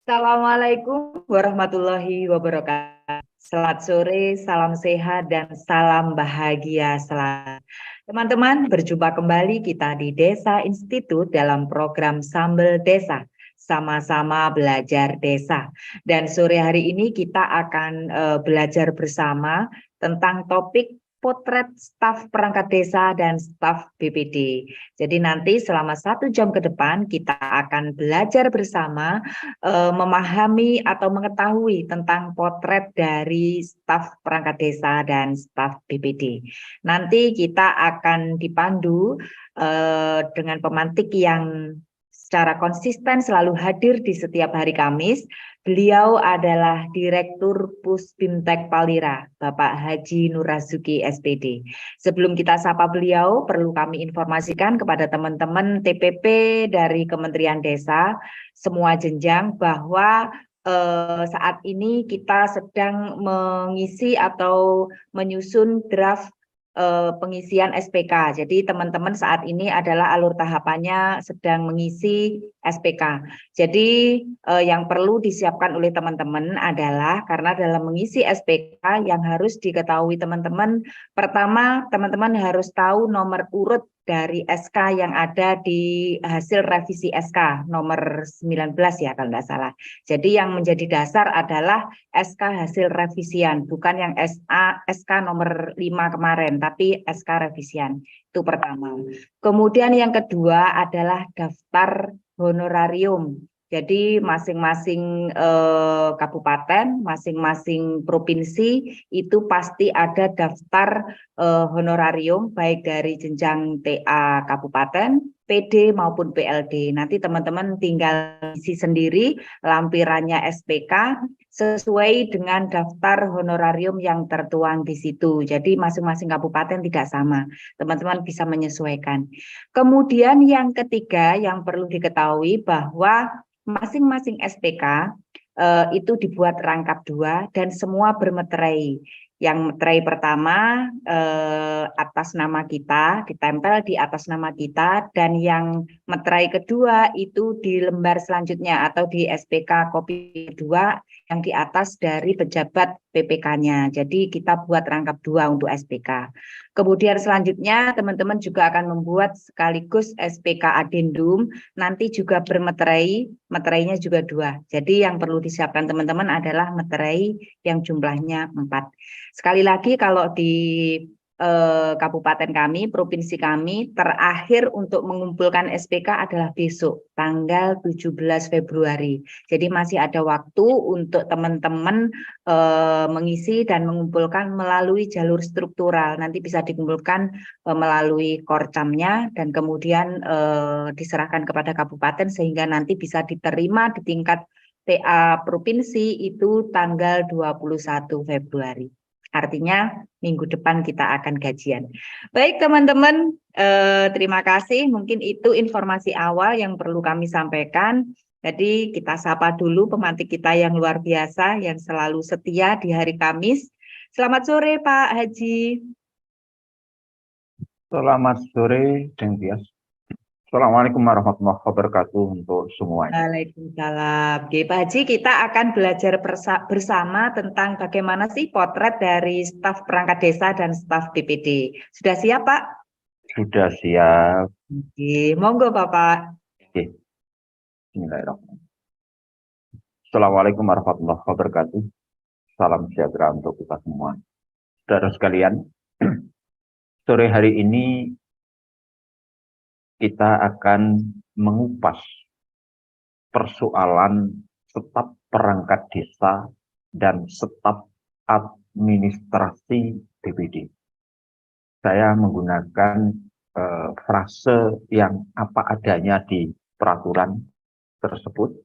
Assalamualaikum warahmatullahi wabarakatuh. Selamat sore, salam sehat, dan salam bahagia selalu. Teman-teman, berjumpa kembali kita di Desa Institut dalam program Sambel Desa. Sama-sama belajar desa. Dan sore hari ini kita akan belajar bersama tentang topik potret staf perangkat desa dan staf BPD. Jadi nanti selama 1 jam ke depan kita akan belajar bersama memahami atau mengetahui tentang potret dari staf perangkat desa dan staf BPD. Nanti kita akan dipandu dengan pemantik yang secara konsisten selalu hadir di setiap hari Kamis. Beliau adalah Direktur Pusbimtek Palira, Bapak Haji Nurazuki SPD. Sebelum kita sapa beliau, perlu kami informasikan kepada teman-teman TPP dari Kementerian Desa, semua jenjang, bahwa saat ini kita sedang mengisi atau menyusun draft pengisian SPK. Jadi teman-teman saat ini adalah alur tahapannya sedang mengisi SPK. Jadi yang perlu disiapkan oleh teman-teman adalah karena dalam mengisi SPK yang harus diketahui teman-teman, pertama teman-teman harus tahu nomor urut dari SK yang ada di hasil revisi SK nomor 19 ya kalau tidak salah. Jadi yang menjadi dasar adalah SK hasil revisian, bukan yang SK nomor 5 kemarin, tapi SK revisian. Itu pertama. Kemudian yang kedua adalah daftar honorarium. Jadi masing-masing kabupaten, masing-masing provinsi itu pasti ada daftar honorarium baik dari jenjang TA kabupaten, PD maupun PLD. Nanti teman-teman tinggal isi sendiri lampirannya SPK sesuai dengan daftar honorarium yang tertuang di situ. Jadi masing-masing kabupaten tidak sama. Teman-teman bisa menyesuaikan. Kemudian yang ketiga yang perlu diketahui bahwa masing-masing SPK itu dibuat rangkap 2 dan semua bermeterai. Yang meterai pertama atas nama kita, ditempel di atas nama kita, dan yang meterai kedua itu di lembar selanjutnya atau di SPK kopi 2 yang di atas dari pejabat PPK-nya. Jadi kita buat rangkap 2 untuk SPK. Kemudian selanjutnya teman-teman juga akan membuat sekaligus SPK adendum, nanti juga bermeterai, meterainya juga 2. Jadi yang perlu disiapkan teman-teman adalah meterai yang jumlahnya 4. Sekali lagi kalau di kabupaten kami, provinsi kami, terakhir untuk mengumpulkan SPK adalah besok, tanggal 17 Februari. Jadi masih ada waktu untuk teman-teman mengisi dan mengumpulkan melalui jalur struktural. Nanti bisa dikumpulkan melalui Korcamnya dan kemudian diserahkan kepada kabupaten sehingga nanti bisa diterima di tingkat TA provinsi itu tanggal 21 Februari. Artinya minggu depan kita akan gajian. Baik teman-teman, terima kasih. Mungkin itu informasi awal yang perlu kami sampaikan. Jadi kita sapa dulu pemantik kita yang luar biasa, yang selalu setia di hari Kamis. Selamat sore Pak Haji. Selamat sore, Deng Tias. Assalamualaikum warahmatullahi wabarakatuh untuk semuanya. Waalaikumsalam. Oke, Pak Haji, kita akan belajar bersama tentang bagaimana sih potret dari staf perangkat desa dan staf BPD. Sudah siap, Pak? Sudah siap. Oke, monggo Bapak. Oke. Bismillahirrahmanirrahim. Assalamualaikum warahmatullahi wabarakatuh. Salam sejahtera untuk kita semua. Saudara sekalian, sore hari ini kita akan mengupas persoalan staf perangkat desa dan staf administrasi BPD. Saya menggunakan frase yang apa adanya di peraturan tersebut.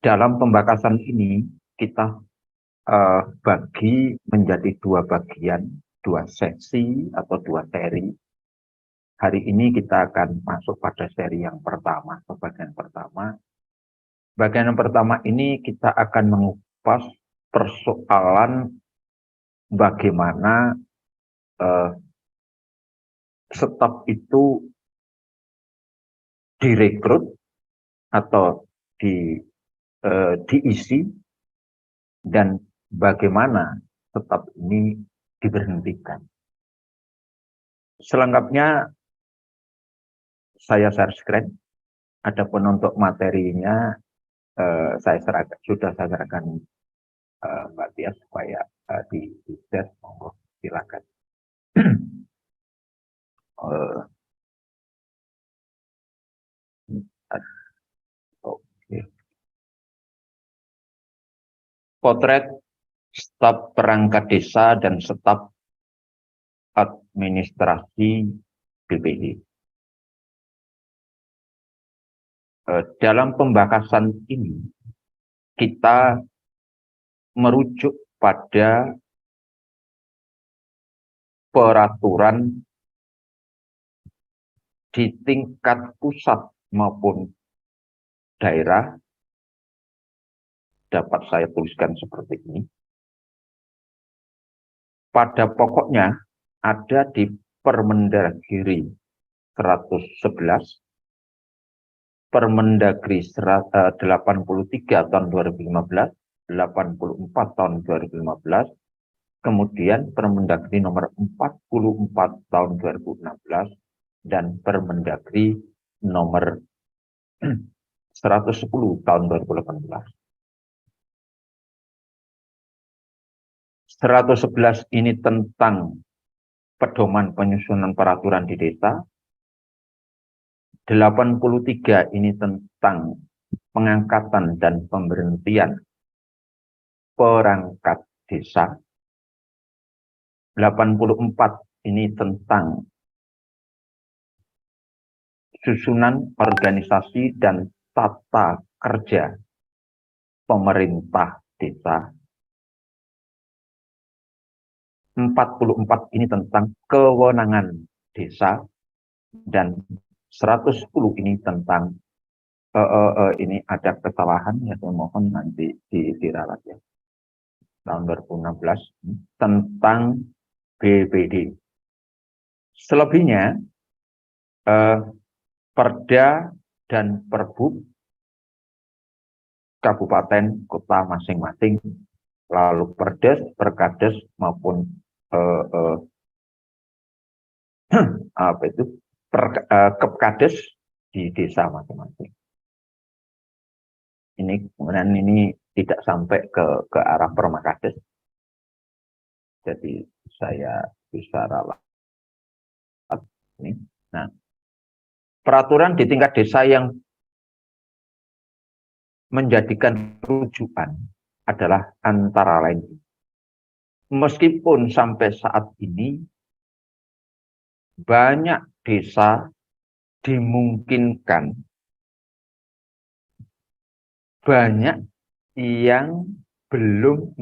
Dalam pembakasan ini kita bagi menjadi 2 bagian, 2 sesi atau 2 seri. Hari ini kita akan masuk pada seri yang pertama, atau bagian pertama. Bagian yang pertama ini kita akan mengupas persoalan bagaimana staf itu direkrut atau diisi dan bagaimana staf ini diberhentikan. Selengkapnya saya share screen. Adapun untuk materinya sudah saya serahkan Mbak Tia supaya di share, monggo silakan. Oke. Potret staf perangkat desa dan staf administrasi BPD. Dalam pembahasan ini kita merujuk pada peraturan di tingkat pusat maupun daerah. Dapat saya tuliskan seperti ini. Pada pokoknya ada di Permendagri 111, Permendagri 83 tahun 2015, 84 tahun 2015, kemudian Permendagri nomor 44 tahun 2016, dan Permendagri nomor 110 tahun 2018. 111 ini tentang pedoman penyusunan peraturan di desa. 83 ini tentang pengangkatan dan pemberhentian perangkat desa. 84 ini tentang susunan organisasi dan tata kerja pemerintah desa. 44 ini tentang kewenangan desa, dan 110 ini tentang ini ada kesalahan ya, saya mohon nanti diralat ya. Tahun 2016 tentang BPD. Selebihnya Perda dan Perbuk kabupaten kota masing-masing, lalu Perdes, Perkades maupun Kepkades di desa masing-masing. Ini kemudian ini tidak sampai ke arah Permakades, jadi saya bisa ralat ini. Nah, peraturan di tingkat desa yang menjadikan rujukan adalah antara lain, meskipun sampai saat ini banyak desa dimungkinkan banyak yang belum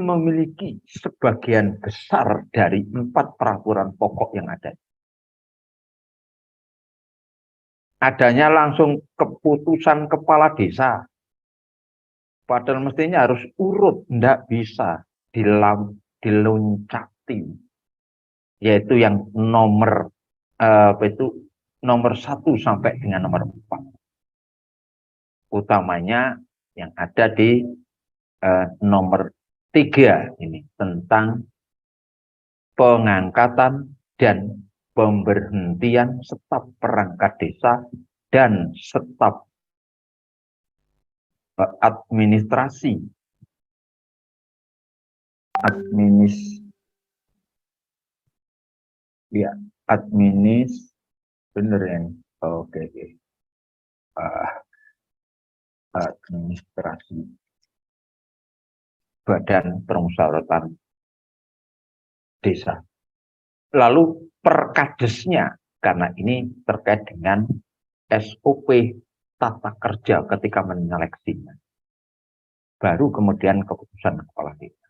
memiliki sebagian besar dari 4 peraturan pokok yang ada. Adanya langsung keputusan kepala desa, padahal mestinya harus urut, tidak bisa diloncati, yaitu yang nomor nomor 1 sampai dengan nomor 4, utamanya yang ada di nomor 3 ini tentang pengangkatan dan pemberhentian staf perangkat desa dan staf administrasi bener ya. Oke. Administrasi Badan Permusyawaratan Desa. Lalu Perkadesnya, karena ini terkait dengan SOP tata kerja ketika menyeleksinya. Baru kemudian keputusan kepala desa.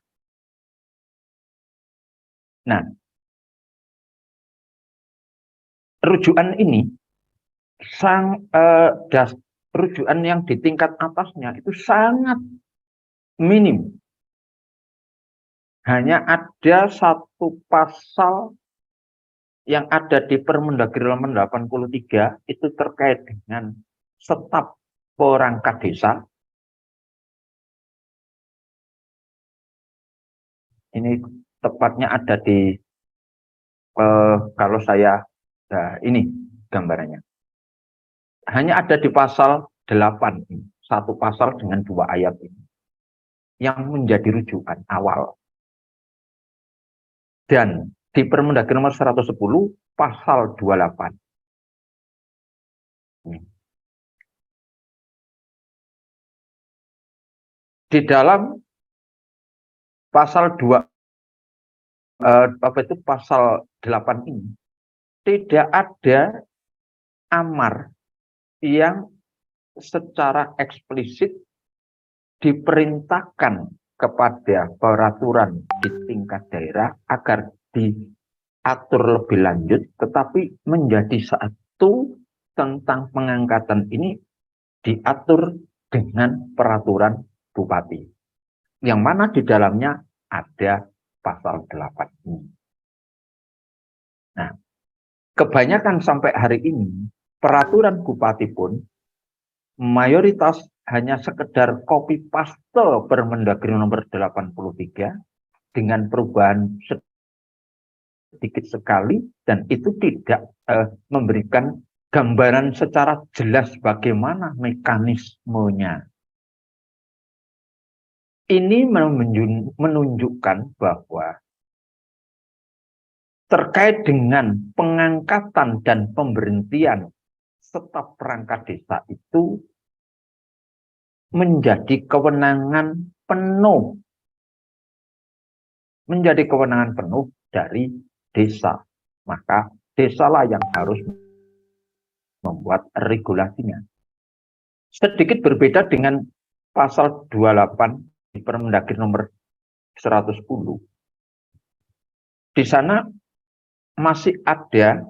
Nah, rujukan ini rujukan yang di tingkat atasnya itu sangat minim. Hanya ada 1 pasal yang ada di Permendagri nomor 83 itu terkait dengan staf perangkat desa. Ini tepatnya ada di kalau saya, nah ini gambarannya. Hanya ada di pasal 8 ini. Satu pasal dengan 2 ayat ini yang menjadi rujukan awal. Dan di Permendagri nomor 110 pasal 28. Di dalam pasal 2 pasal 8 ini tidak ada amar yang secara eksplisit diperintahkan kepada peraturan di tingkat daerah agar diatur lebih lanjut, tetapi menjadi satu tentang pengangkatan ini diatur dengan peraturan bupati, yang mana di dalamnya ada pasal 8 ini. Nah, kebanyakan sampai hari ini peraturan bupati pun mayoritas hanya sekedar copy paste Permendagri nomor 83 dengan perubahan sedikit sekali, dan itu tidak memberikan gambaran secara jelas bagaimana mekanismenya. Ini menunjukkan bahwa terkait dengan pengangkatan dan pemberhentian staf perangkat desa itu menjadi kewenangan penuh dari desa. Maka desalah yang harus membuat regulasinya. Sedikit berbeda dengan pasal 28 di Permendagri nomor 110. Di sana masih ada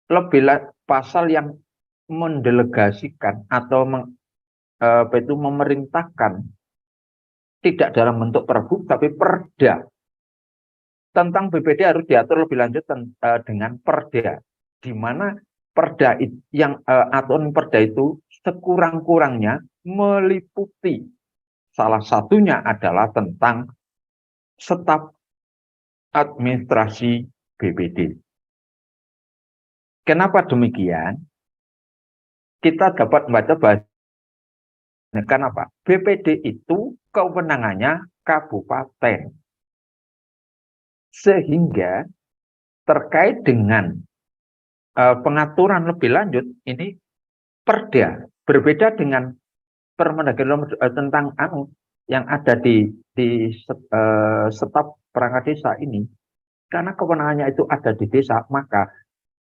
lebih pasal yang mendelegasikan atau memerintahkan, tidak dalam bentuk pergub tapi perda. Tentang BPD harus diatur lebih lanjut dengan perda, di mana perda itu sekurang-kurangnya meliputi salah satunya adalah tentang staf administrasi BPD. Kenapa demikian? Kita dapat membaca bahwa kenapa? BPD itu kewenangannya kabupaten. Sehingga terkait dengan pengaturan lebih lanjut ini perda, berbeda dengan Permendagri tentang yang ada di staf perangkat desa ini. Karena kewenangannya itu ada di desa, maka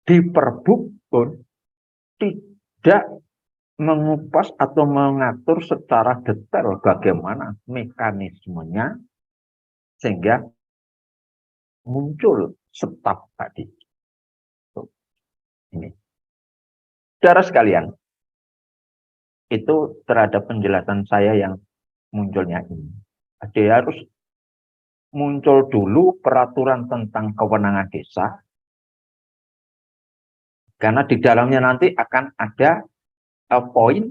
di Perbuk pun tidak mengupas atau mengatur secara detail bagaimana mekanismenya sehingga muncul staf tadi. Ini. Saudara sekalian, itu terhadap penjelasan saya yang munculnya ini. Dia harus muncul dulu peraturan tentang kewenangan desa, karena di dalamnya nanti akan ada poin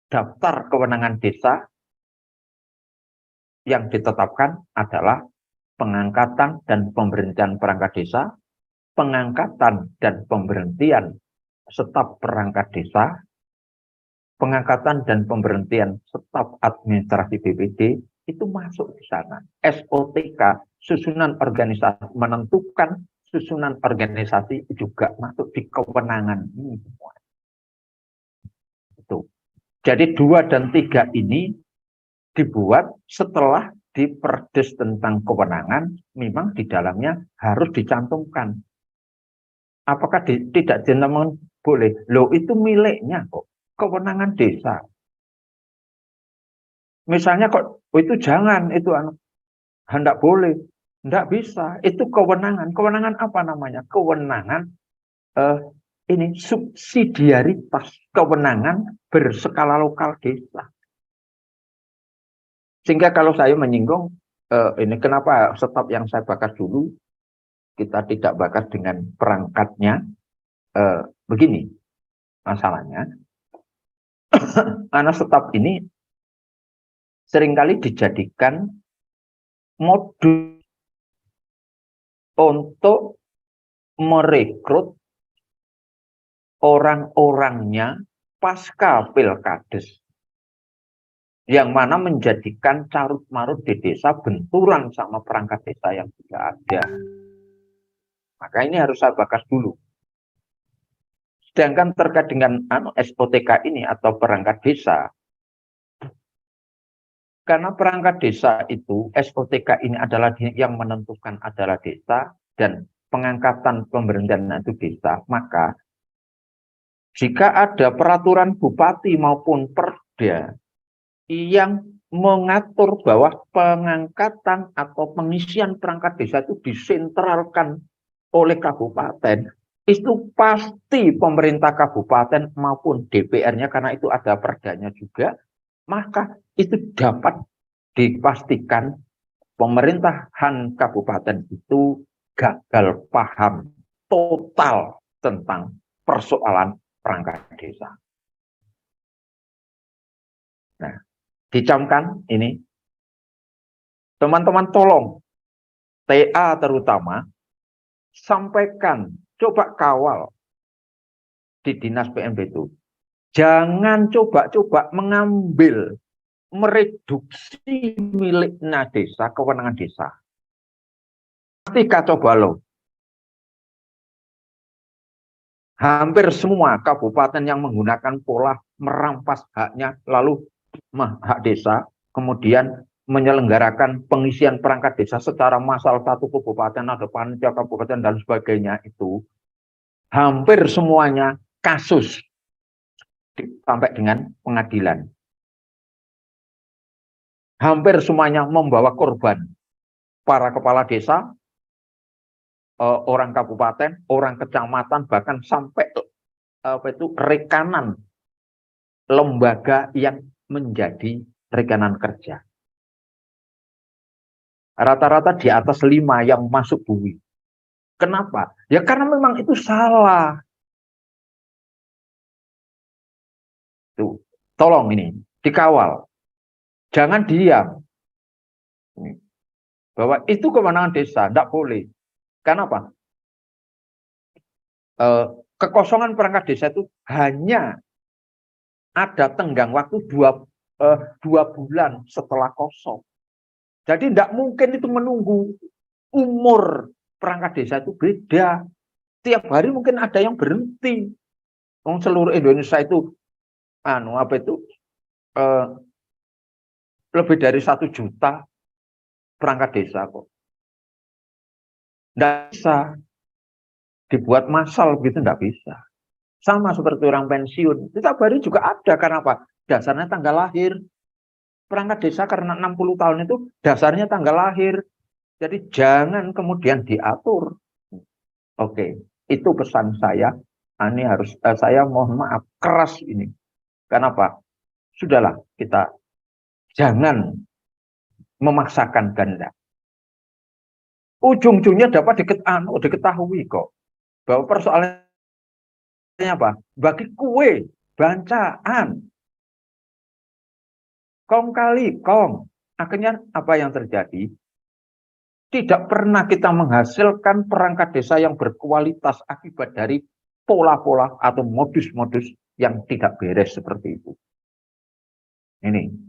daftar kewenangan desa yang ditetapkan adalah pengangkatan dan pemberhentian perangkat desa, pengangkatan dan pemberhentian staf perangkat desa, pengangkatan dan pemberhentian staf administrasi BPD, itu masuk di sana. SOTK, susunan organisasi, menentukan susunan organisasi juga masuk di kewenangan ini semua. Itu. Jadi 2 dan 3 ini dibuat setelah di Perdes tentang kewenangan, memang di dalamnya harus dicantumkan. Apakah tidak jenengan boleh? Loh, itu miliknya kok, kewenangan desa. Misalnya kok itu jangan, itu hendak boleh, hendak bisa, itu kewenangan. Kewenangan apa namanya? Kewenangan ini subsidiaritas, kewenangan berskala lokal desa. Sehingga kalau saya menyinggung ini kenapa staf yang saya bakar dulu, kita tidak bakar dengan perangkatnya, begini masalahnya. anak staf ini seringkali dijadikan modus untuk merekrut orang-orangnya pasca pilkades, yang mana menjadikan carut-marut di desa benturan sama perangkat desa yang sudah ada. Maka ini harus saya bakas dulu. Sedangkan terkait dengan SOTK ini atau perangkat desa, karena perangkat desa itu, SOTK ini adalah yang menentukan adalah desa, dan pengangkatan pemberhentian itu desa, maka jika ada peraturan bupati maupun perda yang mengatur bahwa pengangkatan atau pengisian perangkat desa itu disentralkan oleh kabupaten, itu pasti pemerintah kabupaten maupun DPR-nya, karena itu ada perdanya juga, maka itu dapat dipastikan pemerintahan kabupaten itu gagal paham total tentang persoalan perangkat desa. Nah, dicamkan ini, teman-teman tolong, TA terutama, sampaikan, coba kawal di dinas PMB itu. Jangan coba-coba mengambil, mereduksi miliknya desa, kewenangan desa. Pasti kacau balau. Hampir semua kabupaten yang menggunakan pola merampas haknya, lalu hak desa, kemudian menyelenggarakan pengisian perangkat desa secara massal satu kabupaten, ada panitia kabupaten dan sebagainya, itu hampir semuanya kasus sampai dengan pengadilan. Hampir semuanya membawa korban, para kepala desa, orang kabupaten, orang kecamatan, bahkan sampai rekanan lembaga yang menjadi rekanan kerja. Rata-rata di atas 5 yang masuk bui. Kenapa? Ya karena memang itu salah. Tuh, tolong ini dikawal. Jangan diam. Bahwa itu kewenangan desa, tidak boleh. Kenapa? Kekosongan perangkat desa itu hanya ada tenggang waktu 2 bulan setelah kosong. Jadi tidak mungkin itu menunggu. Umur perangkat desa itu beda. Tiap hari mungkin ada yang berhenti. Seluruh Indonesia itu lebih dari 1 juta perangkat desa kok. Tidak bisa dibuat massal begitu, tidak bisa. Sama seperti orang pensiun. Tiap hari juga ada, karena apa? Dasarnya tanggal lahir. Perangkat desa karena 60 tahun itu dasarnya tanggal lahir. Jadi jangan kemudian diatur. Oke, itu pesan saya. Ini harus saya mohon maaf keras ini. Kenapa? Sudahlah, kita jangan memaksakan kehendak. Ujung-ujungnya dapat diketahui kok bahwa persoalannya apa? Bagi kue, bancaan, kong kali kong. Akhirnya apa yang terjadi? Tidak pernah kita menghasilkan perangkat desa yang berkualitas akibat dari pola-pola atau modus-modus yang tidak beres seperti itu. Ini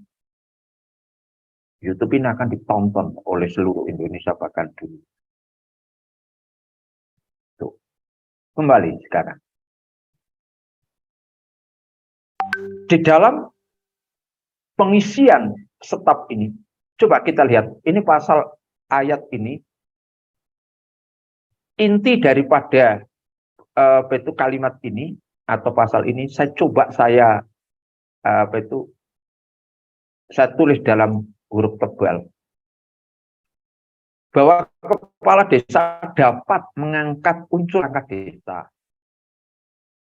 YouTube ini akan ditonton oleh seluruh Indonesia bahkan dunia. Tuh. Kembali sekarang. Di dalam pengisian staf ini, coba kita lihat, ini pasal ayat ini, inti daripada kalimat ini atau pasal ini, saya tulis dalam huruf tebal. Bahwa kepala desa dapat mengangkat unsur perangkat desa.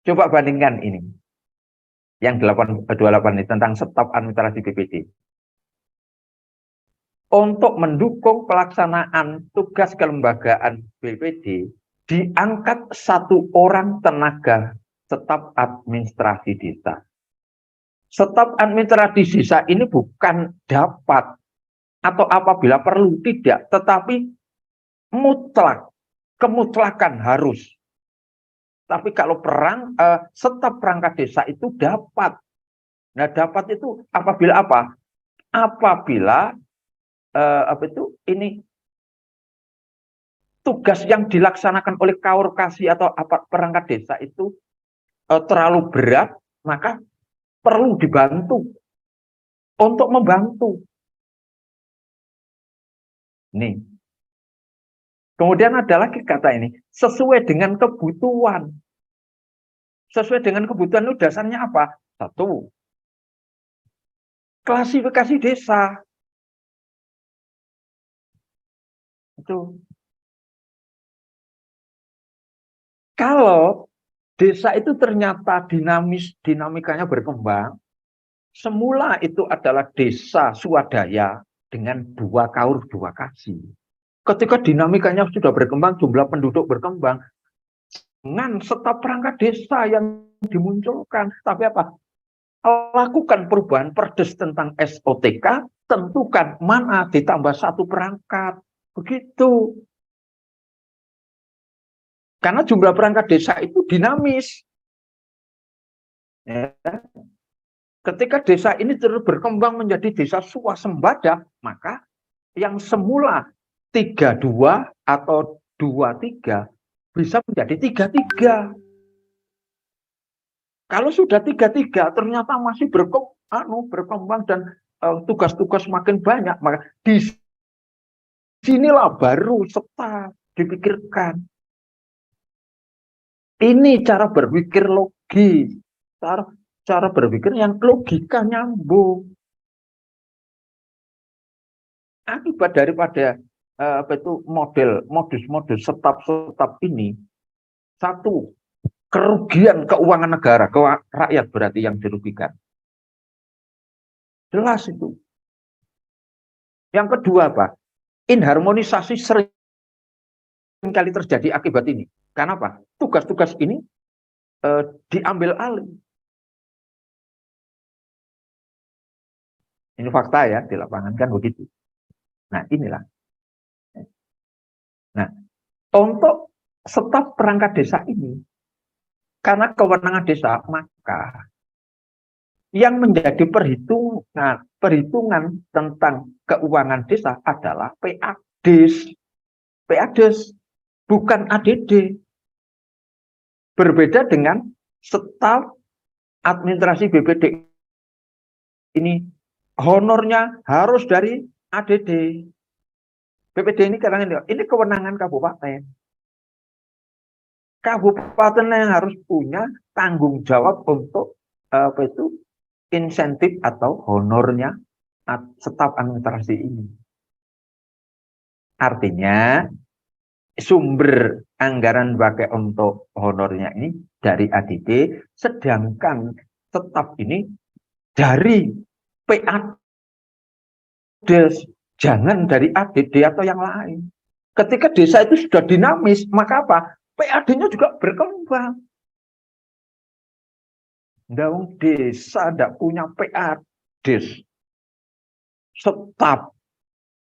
Coba bandingkan ini. Yang 28 ini tentang staf administrasi BPD. Untuk mendukung pelaksanaan tugas kelembagaan BPD, diangkat 1 orang tenaga staf administrasi desa. Staf administrasi desa ini bukan dapat atau apabila perlu, tidak, tetapi mutlak, kemutlakan harus. Tapi kalau staf perangkat desa itu dapat. Nah, dapat itu apabila apa? Apabila ini tugas yang dilaksanakan oleh kaur-kasi atau perangkat desa itu terlalu berat, maka perlu dibantu untuk membantu. Nih. Kemudian ada lagi kata ini, sesuai dengan kebutuhan. Sesuai dengan kebutuhan itu dasarnya apa? Satu, klasifikasi desa. Itu. Kalau desa itu ternyata dinamis, dinamikanya berkembang, semula itu adalah desa swadaya dengan 2 kaur 2 kasi. Ketika dinamikanya sudah berkembang, jumlah penduduk berkembang, dengan staf perangkat desa yang dimunculkan. Tapi apa? Lakukan perubahan perdes tentang SOTK, tentukan mana ditambah 1 perangkat. Begitu. Karena jumlah perangkat desa itu dinamis. Ya. Ketika desa ini terus berkembang menjadi desa swasembada, maka yang semula 32 atau 23 bisa menjadi 33. Kalau sudah 33 ternyata masih berkembang dan tugas-tugas makin banyak, maka di sinilah baru staf dipikirkan. Ini cara berpikir logis, cara berpikir yang logika nyambung. Akibat daripada modus staf ini, satu, kerugian keuangan negara, rakyat berarti yang dirugikan. Jelas itu. Yang kedua apa? Inharmonisasi sering kali terjadi akibat ini. Karena apa? Tugas-tugas ini diambil alih. Ini fakta ya, di lapangan kan begitu. Nah, inilah. Nah, untuk staf perangkat desa ini, karena kewenangan desa, maka yang menjadi perhitungan tentang keuangan desa adalah PADes. PADes, bukan ADD. Berbeda dengan staf administrasi BPD ini, honornya harus dari ADD. BPD ini karena ini kewenangan kabupaten. Kabupaten yang harus punya tanggung jawab untuk insentif atau honornya staf administrasi ini. Artinya sumber anggaran dipakai untuk honornya ini dari ADD, sedangkan staf ini dari PADes, jangan dari ADD atau yang lain. Ketika desa itu sudah dinamis, maka apa? PAD-nya juga berkembang. Daung desa tidak punya PADes. Staf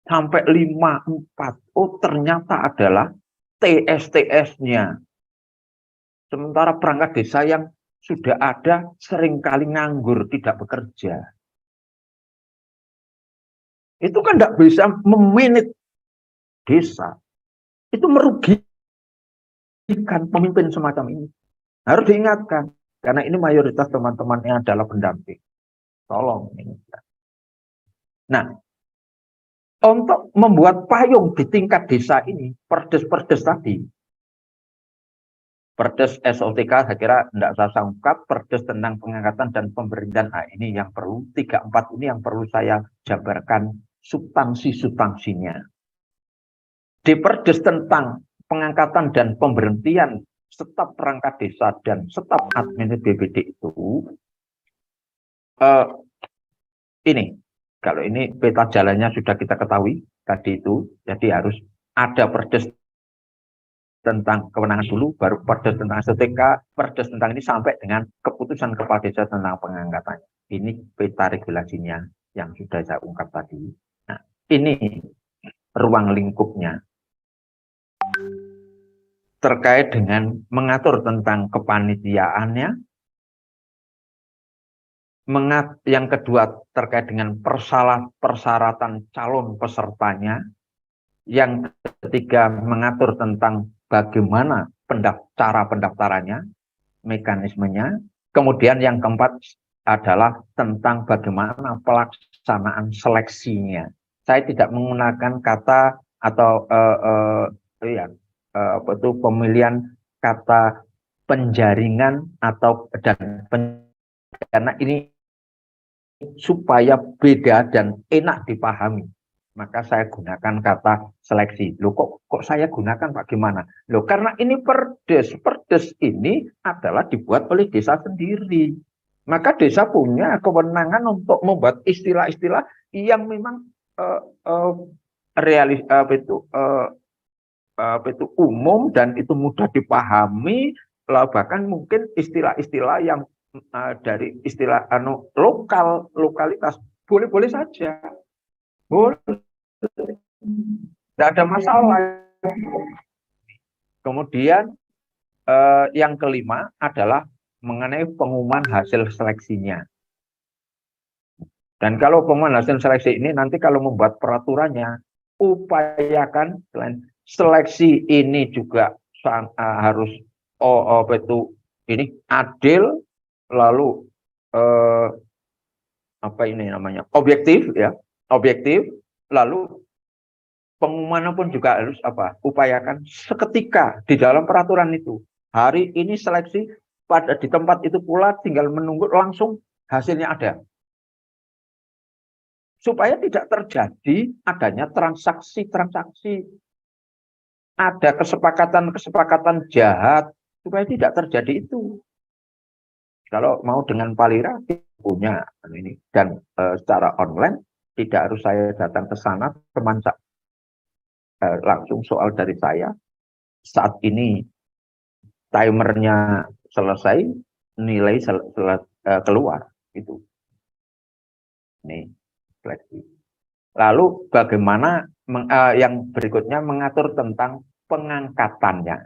sampai 5-4. Oh, ternyata adalah TSTS-nya. Sementara perangkat desa yang sudah ada seringkali nganggur, tidak bekerja. Itu kan tidak bisa memanage desa. Itu merugikan pemimpin semacam ini. Harus diingatkan, karena ini mayoritas teman-temannya adalah pendamping. Tolong ini. Nah, untuk membuat payung di tingkat desa ini, perdes-perdes tadi, perdes SOTK saya kira tidak saya sangkap, perdes tentang pengangkatan dan pemberhentian, ini yang perlu, 3-4 ini yang perlu saya jabarkan substansi-substansinya. Di perdes tentang pengangkatan dan pemberhentian staf perangkat desa dan staf admin BPD itu, ini, kalau ini peta jalannya sudah kita ketahui tadi itu, jadi harus ada perdes tentang kewenangan dulu, baru perdes tentang STK, perdes tentang ini sampai dengan keputusan kepala desa tentang pengangkatannya. Ini peta regulasinya yang sudah saya ungkap tadi. Nah, ini ruang lingkupnya terkait dengan mengatur tentang kepanitiaannya. Yang kedua terkait dengan persyaratan calon pesertanya. Yang ketiga mengatur tentang bagaimana cara pendaftarannya, mekanismenya. Kemudian yang keempat adalah tentang bagaimana pelaksanaan seleksinya. Saya tidak menggunakan kata atau pemilihan kata penjaringan atau karena ini supaya beda dan enak dipahami. Maka saya gunakan kata seleksi. Loh kok saya gunakan Pak gimana? Loh karena ini perdes. Perdes ini adalah dibuat oleh desa sendiri. Maka desa punya kewenangan untuk membuat istilah-istilah yang memang umum dan itu mudah dipahami. Bahkan mungkin istilah-istilah yang dari istilah lokalitas boleh-boleh saja. Boleh. Tidak ada masalah. Kemudian yang kelima adalah mengenai pengumuman hasil seleksinya. Dan kalau pengumuman hasil seleksi ini nanti kalau membuat peraturannya, upayakan selain seleksi ini juga harus ini adil, lalu objektif ya, objektif, lalu pengumuman pun juga harus upayakan seketika di dalam peraturan itu. Hari ini seleksi di tempat itu pula tinggal menunggu langsung hasilnya ada. Supaya tidak terjadi adanya transaksi-transaksi. Ada kesepakatan-kesepakatan jahat supaya tidak terjadi itu. Kalau mau dengan Palira punya ini dan secara online tidak harus saya datang ke sana, teman langsung soal dari saya. Saat ini timernya selesai, nilai keluar itu. Ini seleksi. Lalu bagaimana yang berikutnya mengatur tentang pengangkatannya.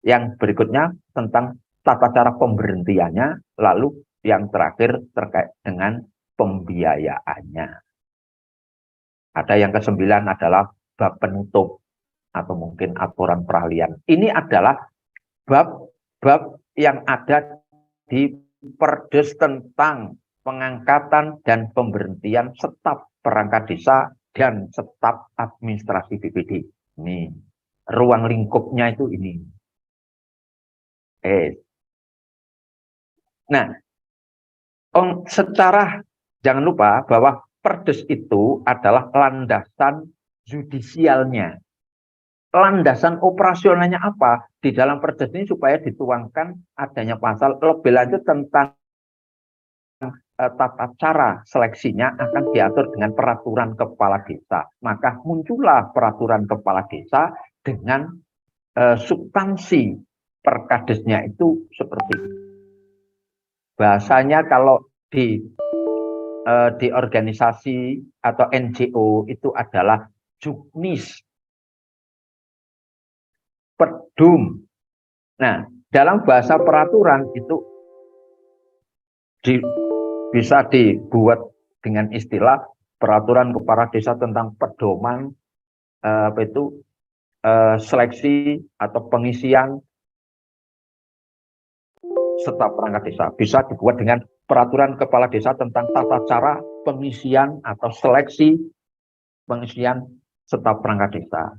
Yang berikutnya tentang tata cara pemberhentiannya, lalu yang terakhir terkait dengan pembiayaannya. Ada yang ke-9 adalah bab penutup atau mungkin aturan peralihan. Ini adalah bab-bab yang ada di Perdes tentang pengangkatan dan pemberhentian staf perangkat desa dan staf administrasi BPD. Ini ruang lingkupnya itu ini. Nah, secara jangan lupa bahwa Perdes itu adalah landasan judisialnya. Landasan operasionalnya apa? Di dalam Perdes ini supaya dituangkan adanya pasal lebih lanjut tentang tata cara seleksinya akan diatur dengan peraturan kepala desa. Maka muncullah peraturan kepala desa dengan substansi perkadesnya itu seperti itu. Bahasanya kalau di organisasi atau NGO itu adalah juknis, pedum. Nah, dalam bahasa peraturan itu bisa dibuat dengan istilah peraturan kepala desa tentang pedoman seleksi atau pengisian staf perangkat desa. Bisa dibuat dengan peraturan kepala desa tentang tata cara pengisian atau seleksi pengisian staf perangkat desa.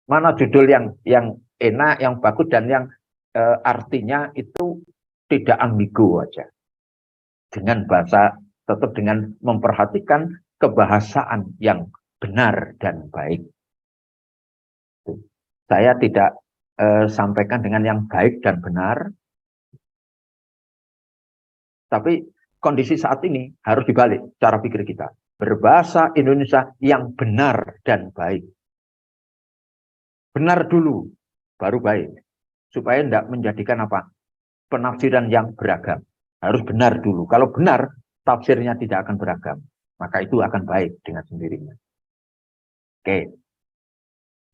Mana judul yang enak, yang bagus dan yang artinya itu tidak ambigu aja. Dengan bahasa tetap dengan memperhatikan kebahasaan yang benar dan baik. Saya tidak sampaikan dengan yang baik dan benar. Tapi kondisi saat ini harus dibalik cara pikir kita. Berbahasa Indonesia yang benar dan baik. Benar dulu, baru baik. Supaya tidak menjadikan penafsiran yang beragam. Harus benar dulu. Kalau benar, tafsirnya tidak akan beragam. Maka itu akan baik dengan sendirinya. Oke.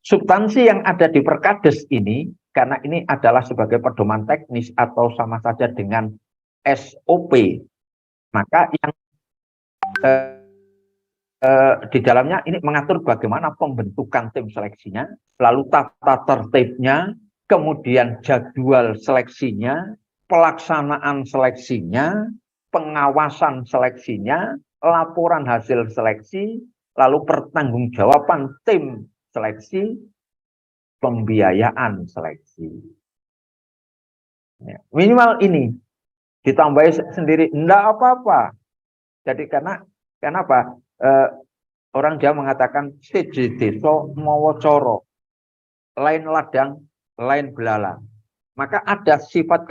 Substansi yang ada di Perkades ini, karena ini adalah sebagai pedoman teknis atau sama saja dengan SOP, maka yang di dalamnya ini mengatur bagaimana pembentukan tim seleksinya, lalu tata tertibnya, kemudian jadwal seleksinya, pelaksanaan seleksinya, pengawasan seleksinya, laporan hasil seleksi, lalu pertanggungjawaban tim seleksi, pembiayaan seleksi. Ya, minimal ini ditambahi sendiri, enggak apa-apa. Jadi karena apa? Orang Jawa mengatakan siji desa mawa cara, lain ladang, lain belalang. Maka ada sifat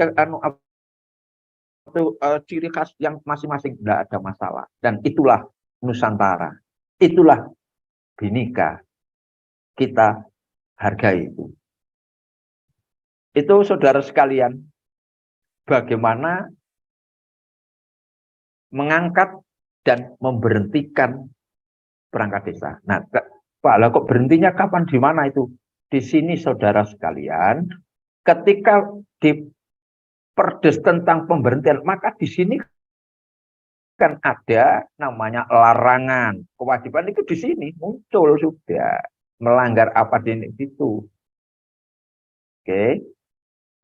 ciri khas yang masing-masing, tidak ada masalah. Dan itulah Nusantara, itulah Bhinneka, kita hargai itu. Itu saudara sekalian, bagaimana mengangkat dan memberhentikan perangkat desa. Nah, Pak, lah kok berhentinya kapan, di mana itu? Di sini saudara sekalian, ketika di Perdes tentang pemberhentian, maka di sini kan ada namanya larangan. Kewajiban itu di sini muncul sudah. Melanggar apa di situ. Oke.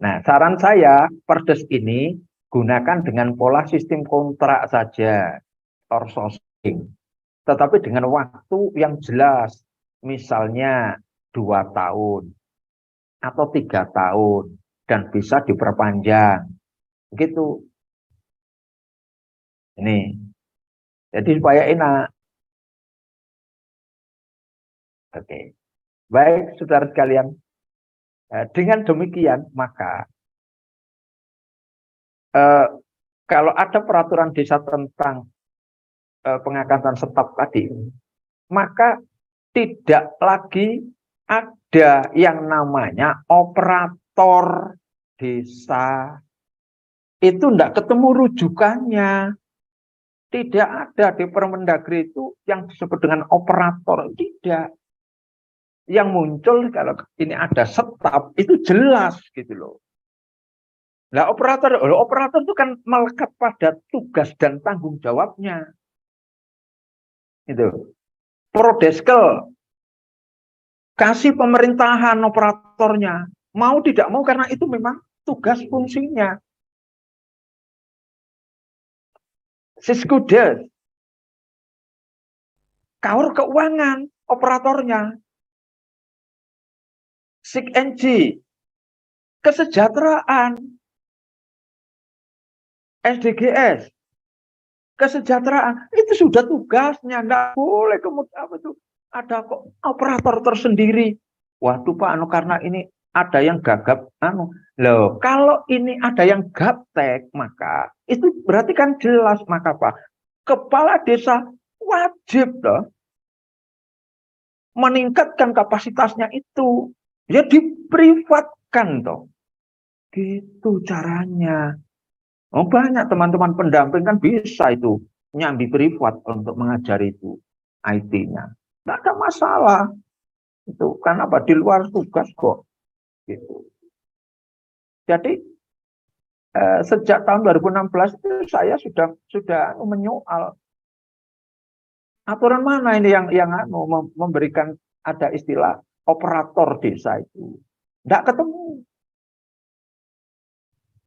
Nah, saran saya Perdes ini gunakan dengan pola sistem kontrak saja, outsourcing. Tetapi dengan waktu yang jelas, misalnya 2 tahun atau 3 tahun dan bisa diperpanjang, begitu. Ini, jadi supaya enak. Oke, baik saudara sekalian. Dengan demikian maka kalau ada peraturan desa tentang pengangkatan staf tadi, maka tidak lagi ada yang namanya operator desa. Itu tidak ketemu rujukannya. Tidak ada di Permendagri itu yang disebut dengan operator. Tidak. Yang muncul kalau ini ada staf, itu jelas gitu loh. Nah, operator itu kan melekat pada tugas dan tanggung jawabnya. Itu. Prodeskel kasih pemerintahan operatornya, mau tidak mau karena itu memang tugas fungsinya. Siskudes, kaur keuangan operatornya. SIKNJ, kesejahteraan. SDGs, kesejahteraan, itu sudah tugasnya, nggak boleh kemudian apa itu ada kok operator tersendiri. Waduh Pak, karena ini ada yang gagap, loh kalau ini ada yang gaptek, maka itu berarti kan jelas, maka Pak, kepala desa wajib loh meningkatkan kapasitasnya itu, ya diprivatkan toh, gitu caranya. Oh, banyak teman-teman pendamping kan bisa itu nyambi privat untuk mengajari itu IT-nya. Tidak ada masalah. Itu kan apa, di luar tugas kok. Gitu. Jadi sejak tahun 2016 itu saya sudah menyoal aturan mana ini yang memberikan ada istilah operator desa itu. Tidak ketemu.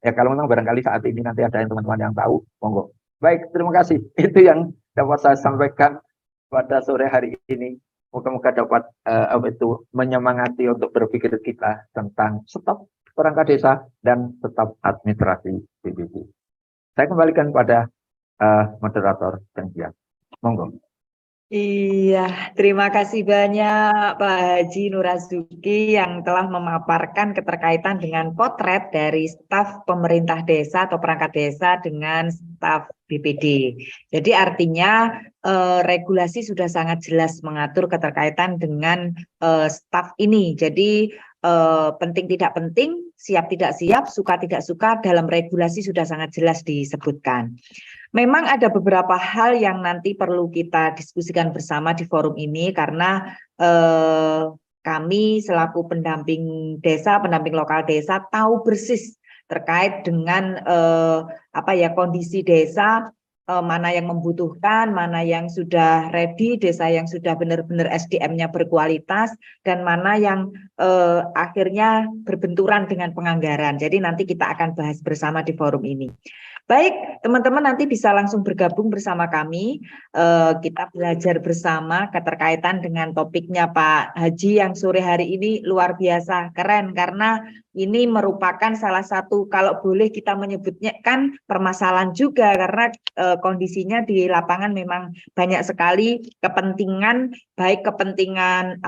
Ya kalau memang barangkali saat ini nanti ada yang teman-teman yang tahu, monggo. Baik, terima kasih. Itu yang dapat saya sampaikan pada sore hari ini. Moga-moga dapat menyemangati untuk berpikir kita tentang staf perangkat desa dan staf administrasi BPD. Saya kembalikan pada moderator dan dia. Monggo. Iya, terima kasih banyak Pak Haji Nurazuki yang telah memaparkan keterkaitan dengan potret dari staf pemerintah desa atau perangkat desa dengan staf BPD. Jadi artinya regulasi sudah sangat jelas mengatur keterkaitan dengan staf ini. Jadi penting tidak penting siap tidak siap, suka tidak suka, dalam regulasi sudah sangat jelas disebutkan. Memang ada beberapa hal yang nanti perlu kita diskusikan bersama di forum ini karena kami selaku pendamping desa, pendamping lokal desa tahu persis terkait dengan kondisi desa, mana yang membutuhkan, mana yang sudah ready, desa yang sudah benar-benar SDM-nya berkualitas, dan mana yang akhirnya berbenturan dengan penganggaran. Jadi nanti kita akan bahas bersama di forum ini. Baik, teman-teman nanti bisa langsung bergabung bersama kami. Kita belajar bersama keterkaitan dengan topiknya Pak Haji yang sore hari ini luar biasa, keren karena ini merupakan salah satu, kalau boleh kita menyebutnya kan permasalahan juga karena kondisinya di lapangan memang banyak sekali kepentingan, baik kepentingan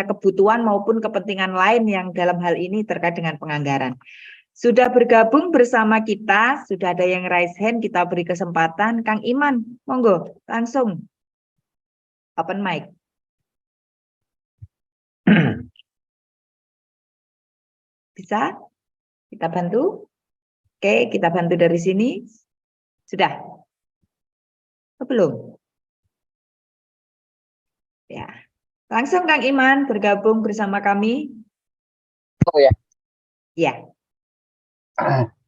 kebutuhan maupun kepentingan lain yang dalam hal ini terkait dengan penganggaran. Sudah bergabung bersama kita, sudah ada yang raise hand, kita beri kesempatan. Kang Iman, monggo, langsung. Open mic. Bisa? Kita bantu? Oke, kita bantu dari sini. Sudah? Belum? Ya. Langsung Kang Iman bergabung bersama kami. Oh ya. Ya.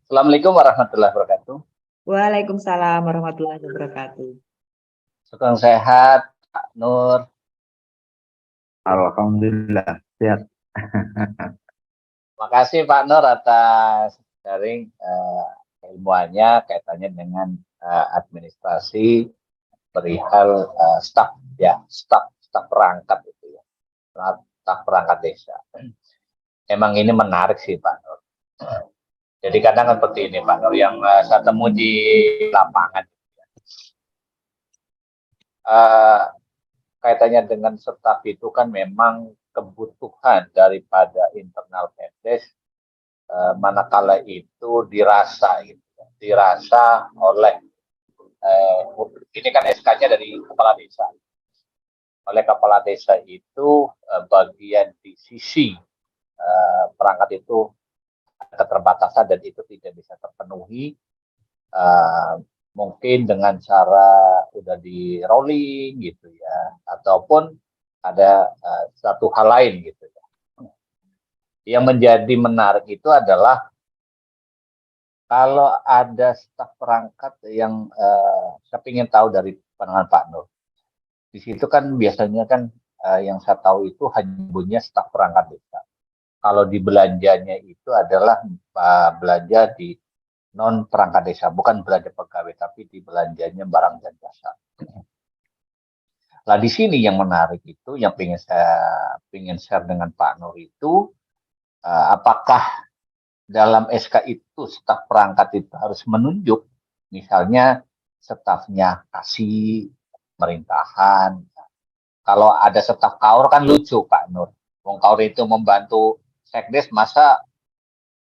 Assalamualaikum warahmatullahi wabarakatuh. Waalaikumsalam warahmatullahi wabarakatuh. Sugeng sehat, Pak Nur. Alhamdulillah sehat. Makasih Pak Nur atas sharing ilmuannya kaitannya dengan administrasi perihal staf perangkat itu ya, staf perangkat desa. Emang ini menarik sih Pak Nur. Jadi kadang seperti ini Pak Nur yang saya temui di lapangan. Kaitannya dengan staf itu kan memang kebutuhan daripada internal Pemdes, manakala itu dirasa oleh ini kan SK-nya dari kepala desa. Oleh kepala desa itu bagian di sisi perangkat itu keterbatasan dan itu tidak bisa terpenuhi, mungkin dengan cara udah di rolling gitu ya, ataupun ada satu hal lain gitu ya. Yang menjadi menarik itu adalah kalau ada staf perangkat yang saya ingin tahu dari pandangan Pak Nur. Di situ kan biasanya kan yang saya tahu itu hanya punya staf perangkat desa. Kalau di belanjanya itu adalah belanja di non perangkat desa, bukan belanja pegawai, tapi di belanjanya barang dan jasa. Nah di sini yang menarik itu, yang ingin share dengan Pak Nur itu, apakah dalam SK itu staf perangkat itu harus menunjuk, misalnya stafnya kasih pemerintahan. Kalau ada staf kaur kan lucu Pak Nur, wong kaur itu membantu sekdes, masa